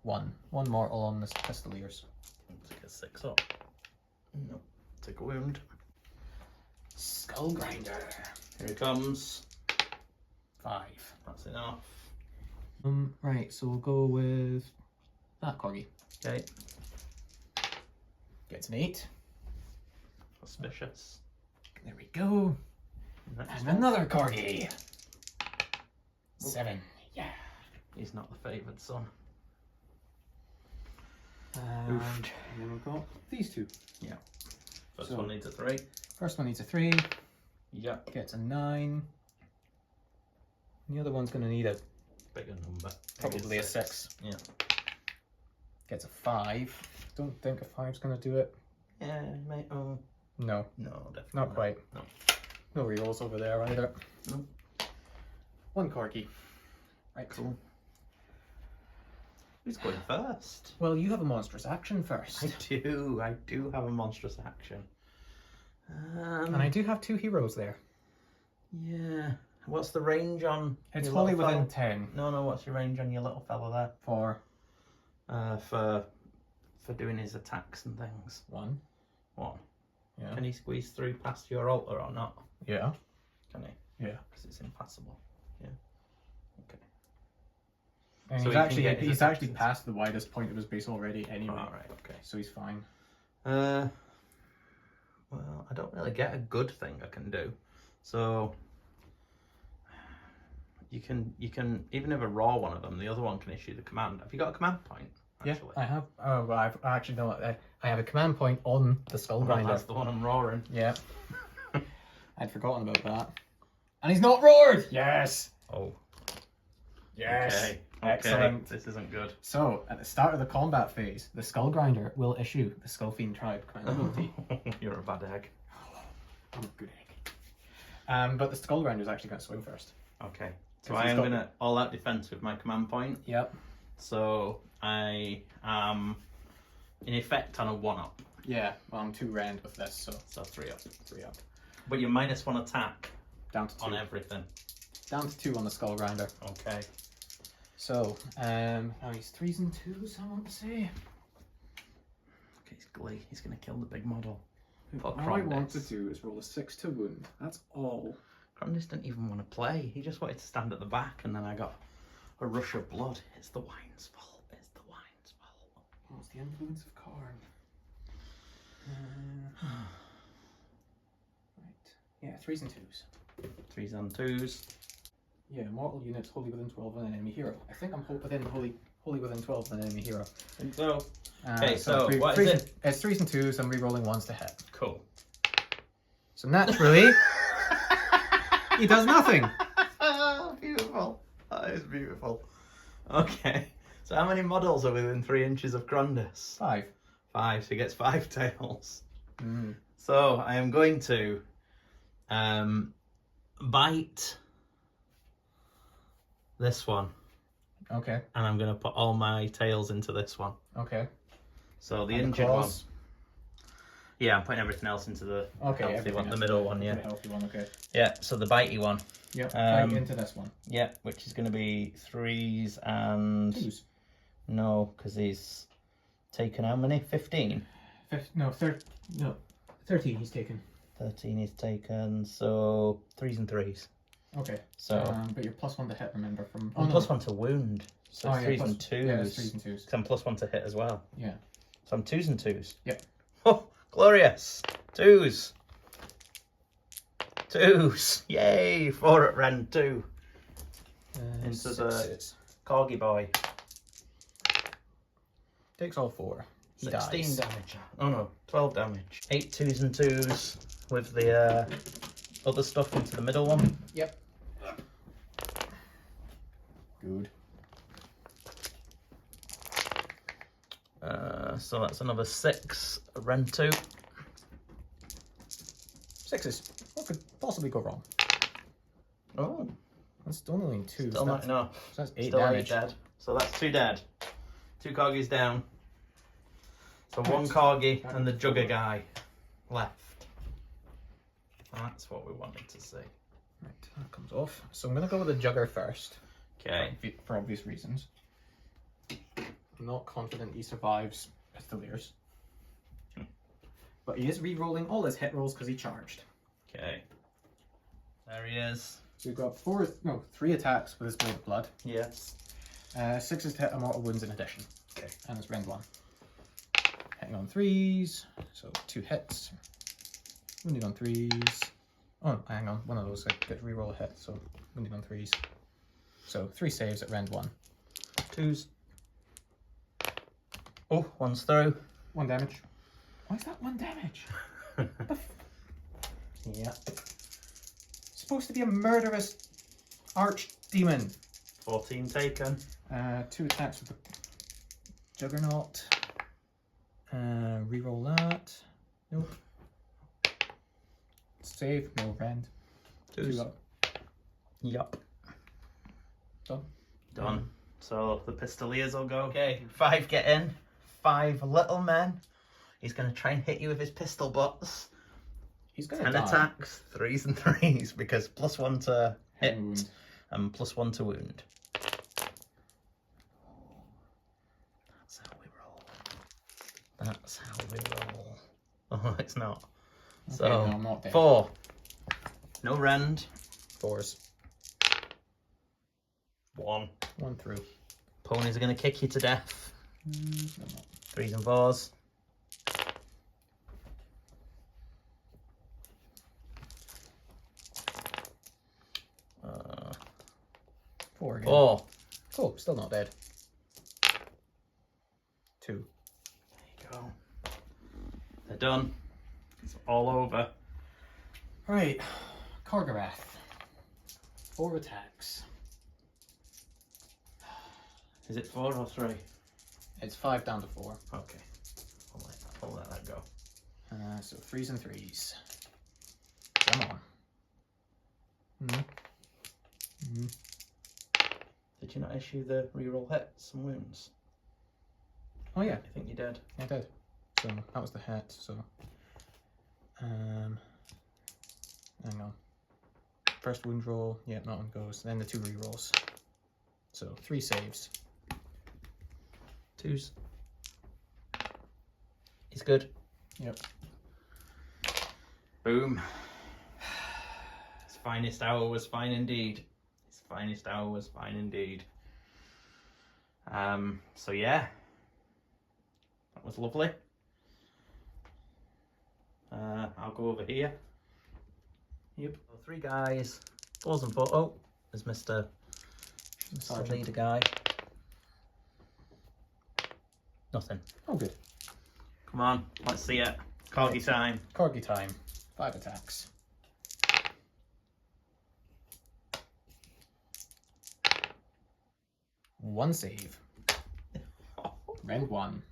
1. 1 mortal on this Pistoliers. Take a 6 up. No. Take a wound. Skull Grinder. Here he comes. 5. That's enough. Right, so we'll go with that corgi. Okay. Gets an 8. Suspicious. There we go. Next And one. another corgi. 7. Yeah. He's not the favoured son. And then we've got these 2. Yeah. First So- one needs a 3. First one needs a 3. Yep. Gets a 9. And the other one's going to need a Bigger number. probably a 6. Yeah. Gets a 5. Don't think a 5's going to do it. Yeah, mate. Oh. No, No, definitely not quite. No. No rerolls over there either. No. 1 corgi. Right. Cool. Who's going first? Well, you have a monstrous action first. I do have a monstrous action. And I do have 2 heroes there. Yeah. What's the range on? It's your wholly little within fella? 10 No. What's your range on your little fella there? for For doing his attacks and things. 1. What? Yeah. Can he squeeze through past your altar or not? Yeah. Can he? Yeah. Because it's impassable. Yeah. Okay. And So he can get his he's attacks actually and- past the widest point of his base already anyway. All right. Okay. So he's fine. Well, I don't really get a good thing I can do. So you can even if I raw one of them, the other one can issue the command. Have you got a command point? Actually? Yeah, I have. Oh, well, I've actually no. I have a command point on the Skull Well, Grinder. that's the one I'm roaring. Yeah. I'd forgotten about that. And he's not roared! Yes! Oh. Yes! Okay. Excellent. This isn't good. So, at the start of the combat phase, the Skull Grinder will issue the Skullfiend Tribe command ability. You're a bad egg. I'm a good egg. But the Skull Grinder is actually going to swing first. Okay. So 'Cause I he's am got- going to all-out defense with my command point. Yep. So I am, in effect, on a 1-up. Yeah, well, I'm 2 rend with this, so So 3-up. 3 up. But you're -1 attack Down to 2. on everything. Down to 2 on the Skull Grinder. Okay. So, now he's 3s and 2s, I want to say. Okay, he's Glee. He's going to kill the big model. All I want to do is roll a 6 to wound. That's all. Krondys didn't even want to play. He just wanted to stand at the back, and then I got a rush of blood. It's the wine's fault. It's the wine's fault. Oh, it's the influence of Khorne. Right. Yeah, 3s and 2s. 3s and 2s. Yeah, mortal units wholly within 12 of an enemy hero. I think I'm wholly within 12 of an enemy hero. And so, okay, so three- what threes is and- it? It's 3s and 2s. I'm re-rolling 1s to hit. Cool. So naturally, he does nothing. Beautiful. That is beautiful. Okay. So how many models are within 3 inches of Krondys? 5. 5. So he gets 5 tails. Mm. So I am going to bite this one, Okay. and I'm going to put all my tails into this one. Okay. So the And injured one. claws? Yeah, I'm putting everything else into the Okay. healthy everything one, the else. middle one. Yeah. The healthy one. Okay. Yeah. So the bitey one. Yep. Um, Right into this one. Yeah, which is going to be 3s and 2s. no, because he's taken how many? 15. No, 13 he's taken. 13 he's taken, so 3s and 3s. Okay. So But you're +1 to hit, remember, from... I'm +1 to wound, so Oh, it's yeah, 3s plus- and 2s. Yeah, it's 3s and 2s. Because I'm +1 to hit as well. Yeah. So I'm 2s and 2s. Yep. Oh, glorious! 2s! 2s! Yay! 4 at rend 2. Into the Sixes. corgi boy. Takes all 4. He 16 dies. damage. Oh no, 12 damage. 8 2s and 2s with the other stuff into the middle one. Yep. Good. So that's another 6 rend 2. 6s. What could possibly go wrong? Oh, That's only 2. still not enough. So that's 8 Still damage. 8 dead. So that's 2 dead. 2 corgis down. So 1 corgi and the jugger guy left. That's what we wanted to see. Right, that comes off. So I'm going to go with the Jugger first. Okay. For obvious reasons. I'm not confident he survives Pistoliers. But he is re-rolling all his hit rolls because he charged. Okay. There he is. So we've got 3 attacks with his Blade of Blood. Yes. 6s to hit and mortal wounds in addition. Okay. And it's rend 1. Hitting on 3s, so 2 hits. Wounding on 3s. Oh, hang on, one of those I get to reroll a hit, so wounding on 3s. So 3 saves at rend 1. 2s. Oh, 1's through. 1 damage. Why is that 1 damage? Yeah. Supposed to be a murderous archdemon. 14 taken. 2 attacks with the Juggernaut. Reroll that. Nope. Save, no rend. 2s. 2 up. Yup. Done. Done. So the pistoliers will go. Okay, 5 get in. 5 little men. He's going to try and hit you with his pistol butts. He's gonna 10 die. attacks, 3s and 3s, because +1 to hit Wound. and +1 to wound. That's how we roll. That's how we roll. Oh, it's not. Okay, So, no, I'm not dead. 4. No rend. 4s. 1. 1 through. Ponies are going to kick you to death. No, no. 3s and 4s. 4 again. 4. Cool, still not dead. 2. There you go. They're done. It's all over. Right, Khorgorath. 4 attacks. Is it 4 or 3? It's 5 down to 4. Okay. I'll let that go. So 3s and 3s. Come on. Did you not issue the reroll hits and wounds? Oh yeah, I think you did. I did. So that was the hit. So, hang on. First wound roll. Yeah, that one goes. Then the 2 rerolls. So 3 saves. 2s. He's good. Yep. Boom. His finest hour was fine indeed. His finest hour was fine indeed. So yeah. That was lovely. I'll go over here. Yep. 3 guys. 4s and 4. Oh, there's Mr. Leader guy. Nothing. Oh, good. Come on, let's see it. Corgi time. Corgi time. 5 attacks. One save. Rend 1.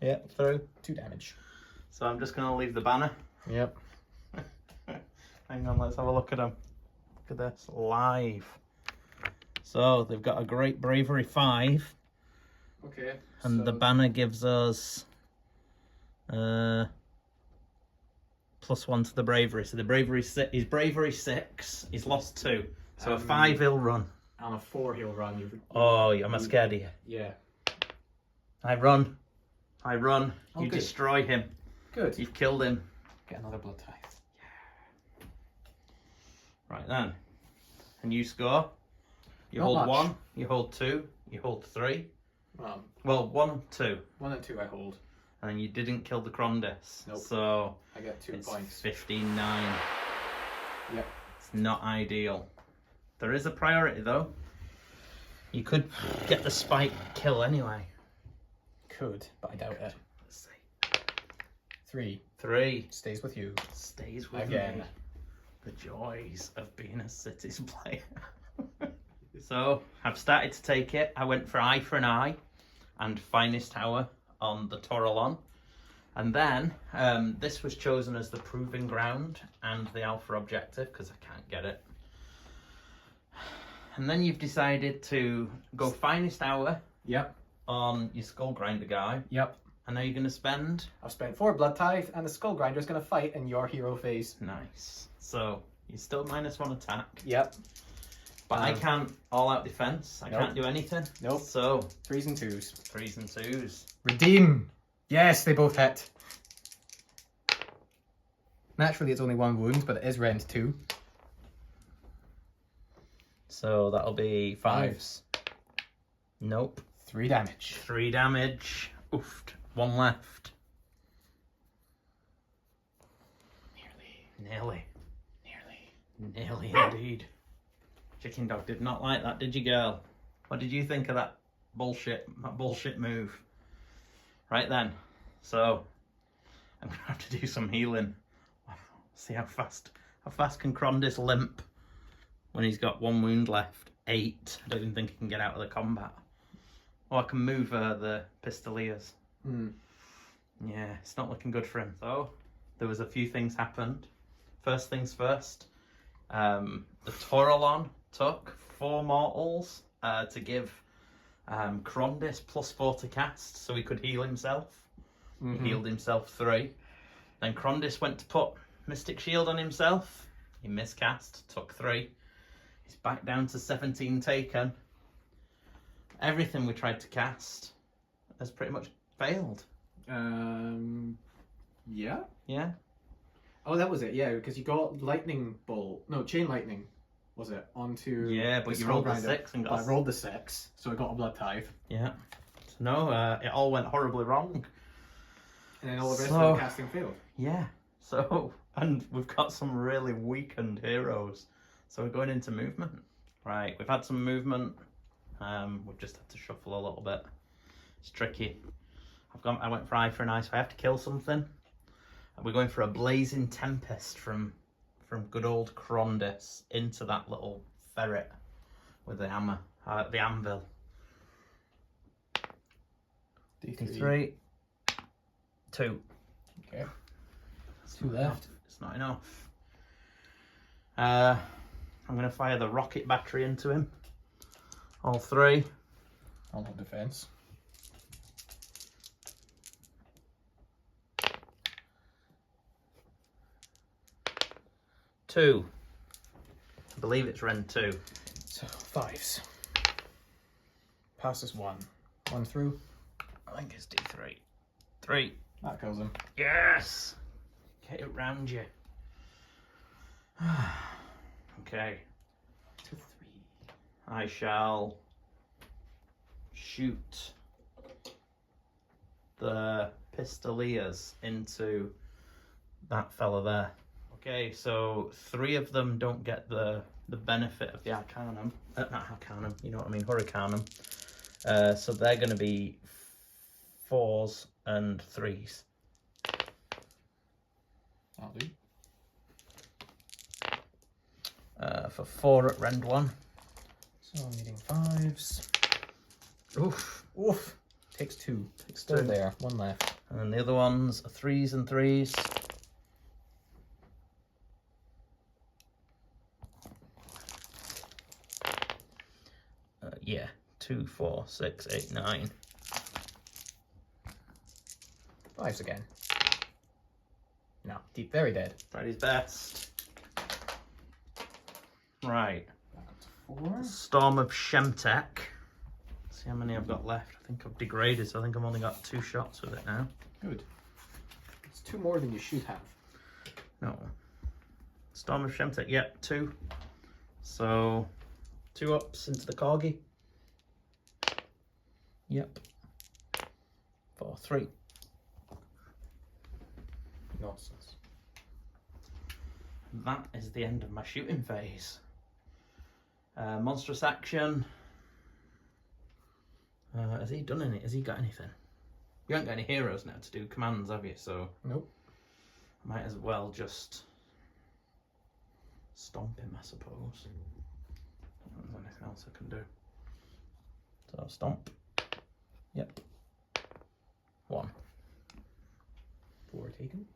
Yep, through. 2 damage. So I'm just going to leave the banner. Yep. Hang on, let's have a look at them. Look at this, live. So they've got a great bravery 5. Okay. And the banner gives us +1 to the bravery. So the bravery he's bravery 6. He's lost 2. So a 5 he'll run. On a 4 he'll run. Oh, am I scared of you? Yeah. I run. You Okay. destroy him. Good. You've killed him. Get another blood tithe. Right then. And you score. You Not hold much. 1. You hold 2. You hold 3. Well, 1, 2. 1 and 2 I hold. And you didn't kill the Krondys. Nope. So I get 2 it's points. 15-9. Yep. It's not ideal. There is a priority though. You could get the spike kill anyway. Could, but I doubt it. Let's see. 3. 3. Stays with you. Stays with Again. me. The joys of being a Cities player. So I've started to take it. I went for eye for an eye and finest hour on the Tauralon. And then this was chosen as the proving ground and the alpha objective because I can't get it. And then you've decided to go finest hour Yep. on your skull grinder guy. Yep. And now you're going to spend... I've spent 4 blood tithe and the skull grinder is going to fight in your hero phase. Nice. So you're still -1 attack. Yep. But I can't all out defense. I Nope. can't do anything. Nope. So 3s and 2s. 3s and 2s. Redeem! Yes, they both hit. Naturally, it's only 1 wound, but it is rend 2. So that'll be 5s. Nope. 3 damage. 3 damage. Oof. 1 left. Nearly. Nearly indeed. Chicken dog did not like that, did you, girl? What did you think of that bullshit move? Right then. So I'm gonna have to do some healing. See how fast can Krondys limp when he's got 1 wound left? 8. I don't even think he can get out of the combat. Oh, I can move the pistoliers. Yeah, it's not looking good for him. So there was a few things happened. First things first, the Tauralon took 4 mortals to give Krondys +4 to cast so he could heal himself. He healed himself 3. Then Krondys went to put Mystic Shield on himself. He miscast, took 3. He's back down to 17 taken. Everything we tried to cast has pretty much failed. Yeah. Yeah. Oh, that was it. Yeah, because you got lightning bolt. No, chain lightning. Was it onto? Yeah, but the you rolled the Skull Grinder. 6 and But got. I rolled the 6, so I got a blood tithe, Yeah. So no, it all went horribly wrong. and then all the rest So- of the casting failed. Yeah. So, and we've got some really weakened heroes. So we're going into movement. Right, we've had some movement. We've just had to shuffle a little bit. It's tricky. I went for eye for an eye, so I have to kill something. And we're going for a Blazing Tempest from good old Krondys into that little ferret with the hammer, the anvil. D3. 2. Okay. 2 left. It's not enough. I'm going to fire the rocket battery into him. All 3. I'll have defense. 2. I believe it's Ren 2. So 5s. Passes 1. 1 through. I think it's D3. 3. That kills him. Yes! Get it round you. Okay. To 3. I shall shoot the Pistoliers into that fella there. Okay, so 3 of them don't get the benefit of the Arcanum. Not Arcanum, you know what I mean, Hurricanum. So they're going to be 4s and 3s. That'll do. For 4 at Rend 1. So I'm needing 5s. Oof. Oof. Takes 2. Still 2. there. 1 left. And then the other ones are 3s and 3s. Yeah, 2, 4, 6, 8, 9. 5s again. No, deep, very dead. Tried his best. Right. Back up to 4. Storm of Shemtek. See how many I've got left. I think I've degraded, so I think I've only got 2 shots with it now. Good. It's 2 more than you should have. No. Storm of Shemtek, yep, 2. So 2 ups into the corgi. Yep. 4, 3. Nonsense. That is the end of my shooting phase. Monstrous action. Has he done any? Has he got anything? You haven't got any heroes now to do commands, have you? So Nope. I might as well just stomp him, I suppose. I don't know if there's anything else I can do. So stomp. Yep. 1. 4 taken.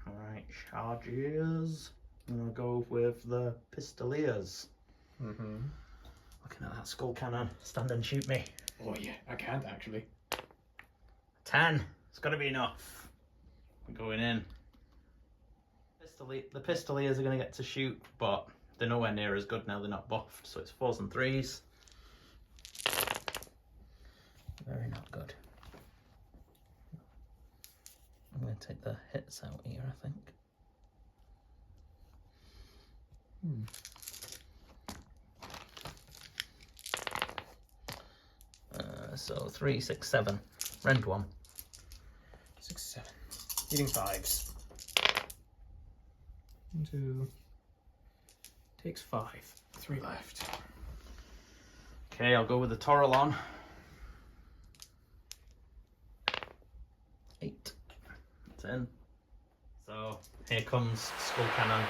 Alright, charges. I'm gonna go with the Pistoliers. Mm-hmm. Looking at that skull cannon. Stand and shoot me. Oh yeah, I can't actually. 10. It's got to be enough. We're going in. The Pistoliers are going to get to shoot, but they're nowhere near as good now. They're not buffed, so it's 4s and 3s. Very not good. I'm going to take the hits out here, I think. So 3, 6, 7. Rend 1. 6, 7. Eating 5s. 1, 2. Takes 5. 3 left. Okay, I'll go with the Tauralon. 8. That's in. So here comes Skull Cannon.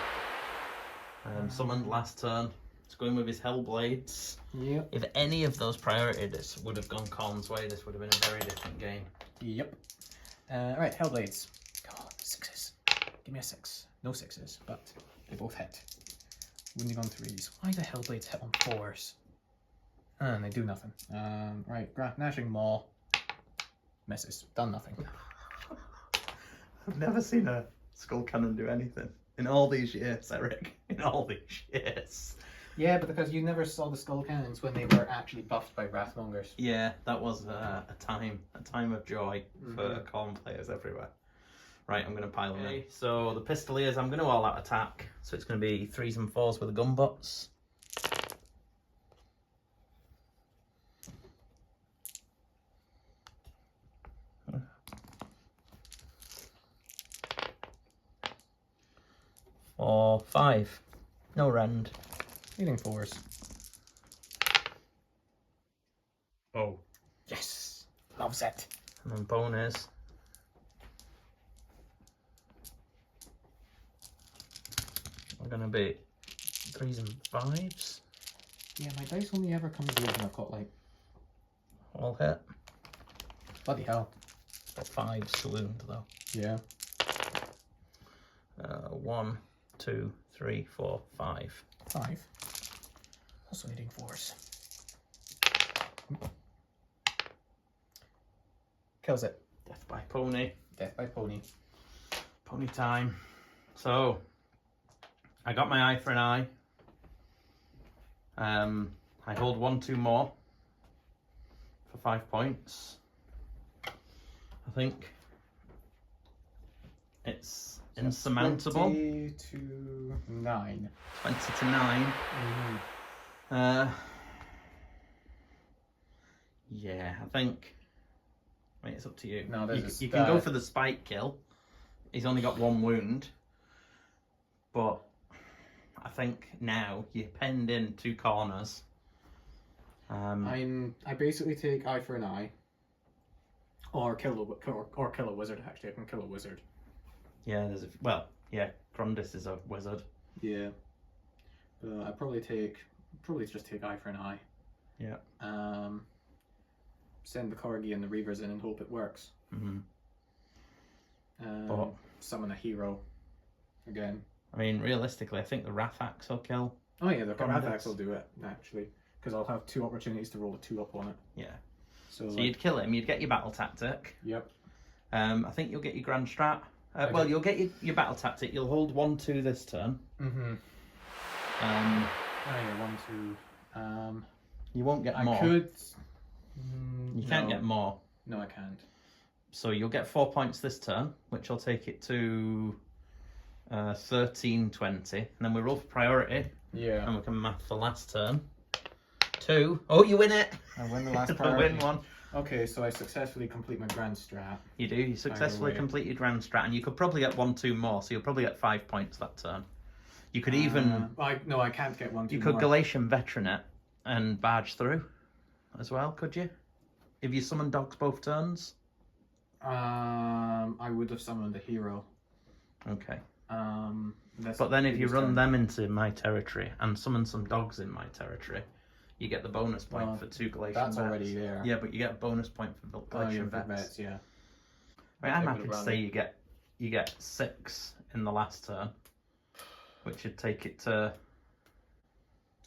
Summoned last turn. It's going with his Hellblades. Yep. If any of those priorities would have gone Khorne's way, this would have been a very different game. Yep. Right, Hellblades. Come on, 6s. Give me a 6. No 6s, but they both hit. Wounding on 3s. Why do Hellblades hit on 4s? And they do nothing. Right, Gnashing Maw. Misses. Done nothing. I've never seen a Skull Cannon do anything. In all these years, Eric. In all these years. Yeah, but because you never saw the Skull Cannons when they were actually buffed by Wrathmongers. Yeah, that was a time of joy for Khorne players everywhere. Right, I'm going to pile them in. So the Pistoliers, I'm going to all-out attack. So it's going to be 3s and 4s with the gun butts. Or 5. No rend. Eating 4s. Oh. Yes! Loves it. And then bonus. We're going to be 3s and 5s. Yeah, my dice only ever come good when I've got like... All hit. Bloody hell. Got 5 salooned though. Yeah. 1, 2, 3, 4, 5. 5. Also needing 4s. Kills it. Death by pony. Death by pony. Pony time. So, I got my eye for an eye. I hold 1, 2 more for 5 points. I think it's insurmountable. 20 to 9. 20 to 9. Yeah, I think. I mean, it's up to you. No, you can go for the spike kill. He's only got 1 wound, but I think now you're penned in 2 corners. I basically take eye for an eye, or kill a wizard. Actually, I can kill a wizard. Yeah, Krondys is a wizard. Yeah, I probably just take eye for an eye. Yeah. Send the corgi and the reavers in and hope it works. But summon a hero again. I mean, realistically, I think the Artefacts will kill. Oh yeah, the Krondys. Artefacts will do it actually, because I'll have 2 opportunities to roll a 2 up on it. Yeah. So You'd kill him. You'd get your battle tactic. Yep. I think you'll get your grand strat. Well, you'll get your battle tactic. You'll hold 1, 2 this turn. Oh yeah, 1, 2. You won't get more. I could. You can't get more. No, I can't. So you'll get 4 points this turn, which will take it to 13, 20. And then we roll for priority. Yeah. And we can math the last turn. 2. Oh, you win it! I win the last I priority. win 1. Okay, so I successfully complete my grand strat. You do. You successfully complete your grand strat, and you could probably get 1, 2 more. So you'll probably get 5 points that turn. You could even. No, I can't get 1, 2 You more. could Galatian veteran it and barge through, as well. Could you? If you summon dogs both turns. I would have summoned a hero. Okay. But then if you run them into my territory and summon some dogs in my territory, you get the bonus point for 2 Galatian That's vets. already there. Yeah, but you get a bonus point for Galatian vets. Yeah. I mean, I'm happy to say you get 6 in the last turn, which would take it to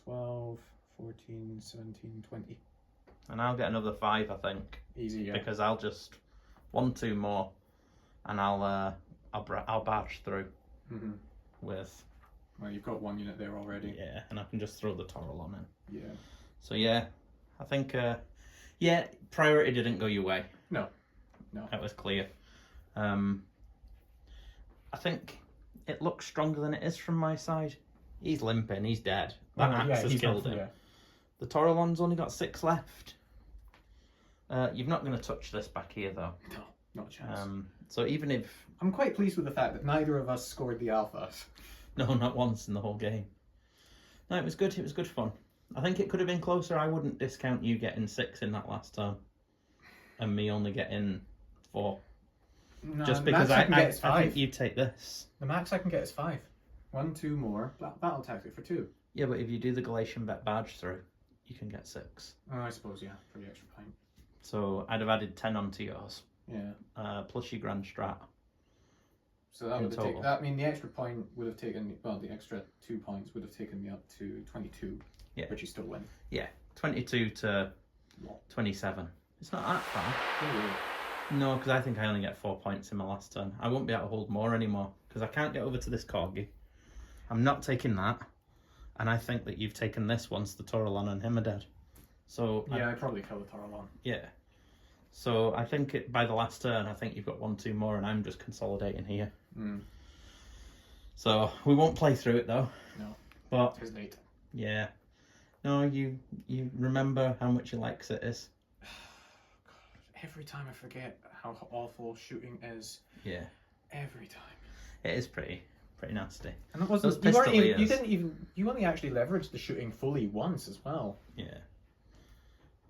12, 14, 17, 20. And I'll get another 5, I think. Easy, yeah. Because I'll just 1, 2 more, and I'll barge through with. Well, you've got 1 unit there already. Yeah, and I can just throw the Tauralon in. Yeah. So yeah, I think priority didn't go your way. No. That was clear. I think it looks stronger than it is from my side. He's limping. He's dead. That axe has killed him. Yeah. The Tauralon's only got 6 left. You're not going to touch this back here, though. No, not a chance. So even if... I'm quite pleased with the fact that neither of us scored the alpha. No, not once in the whole game. No, it was good. It was good fun. I think it could have been closer. I wouldn't discount you getting 6 in that last turn. And me only getting 4. No, just because I think you take this. The max I can get is 5. 1, 2 more. Battle tactic for 2. Yeah, but if you do the Galatian vet barge through, you can get 6. Oh, I suppose, yeah, for the extra point. So I'd have added 10 onto yours. Yeah. Plus your grand strat. So that would have taken. I mean, the extra point would have taken. Well, the extra 2 points would have taken me up to 22. Yeah. But you still win. Yeah, 22 to 27. It's not that far. Really? No, because I think I only get 4 points in my last turn. I won't be able to hold more anymore because I can't get over to this corgi. I'm not taking that, and I think that you've taken this once the Tauralon and him are dead. So yeah, I'd probably kill the Tauralon. Yeah. So I think by the last turn, I think you've got 1, 2 more, and I'm just consolidating here. So we won't play through it though. No. But it's late. Yeah. No, you remember how much you like Cities. Every time I forget how awful shooting is. Yeah. Every time. It is pretty nasty. And it wasn't. You only actually leveraged the shooting fully once as well. Yeah.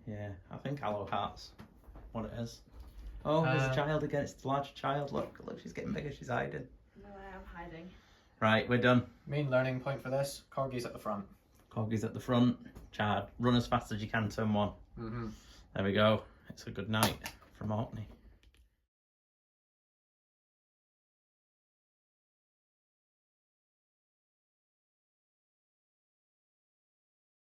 Yeah, I think Hallowheart's what it is. Oh, there's a child again. It's the larger child. Look, she's getting bigger. She's hiding. No, I am hiding. Right, we're done. Main learning point for this, Corgis at the front. Corgis at the front. Chad, run as fast as you can, turn 1. Mm-hmm. There we go. It's a good night from Orkney.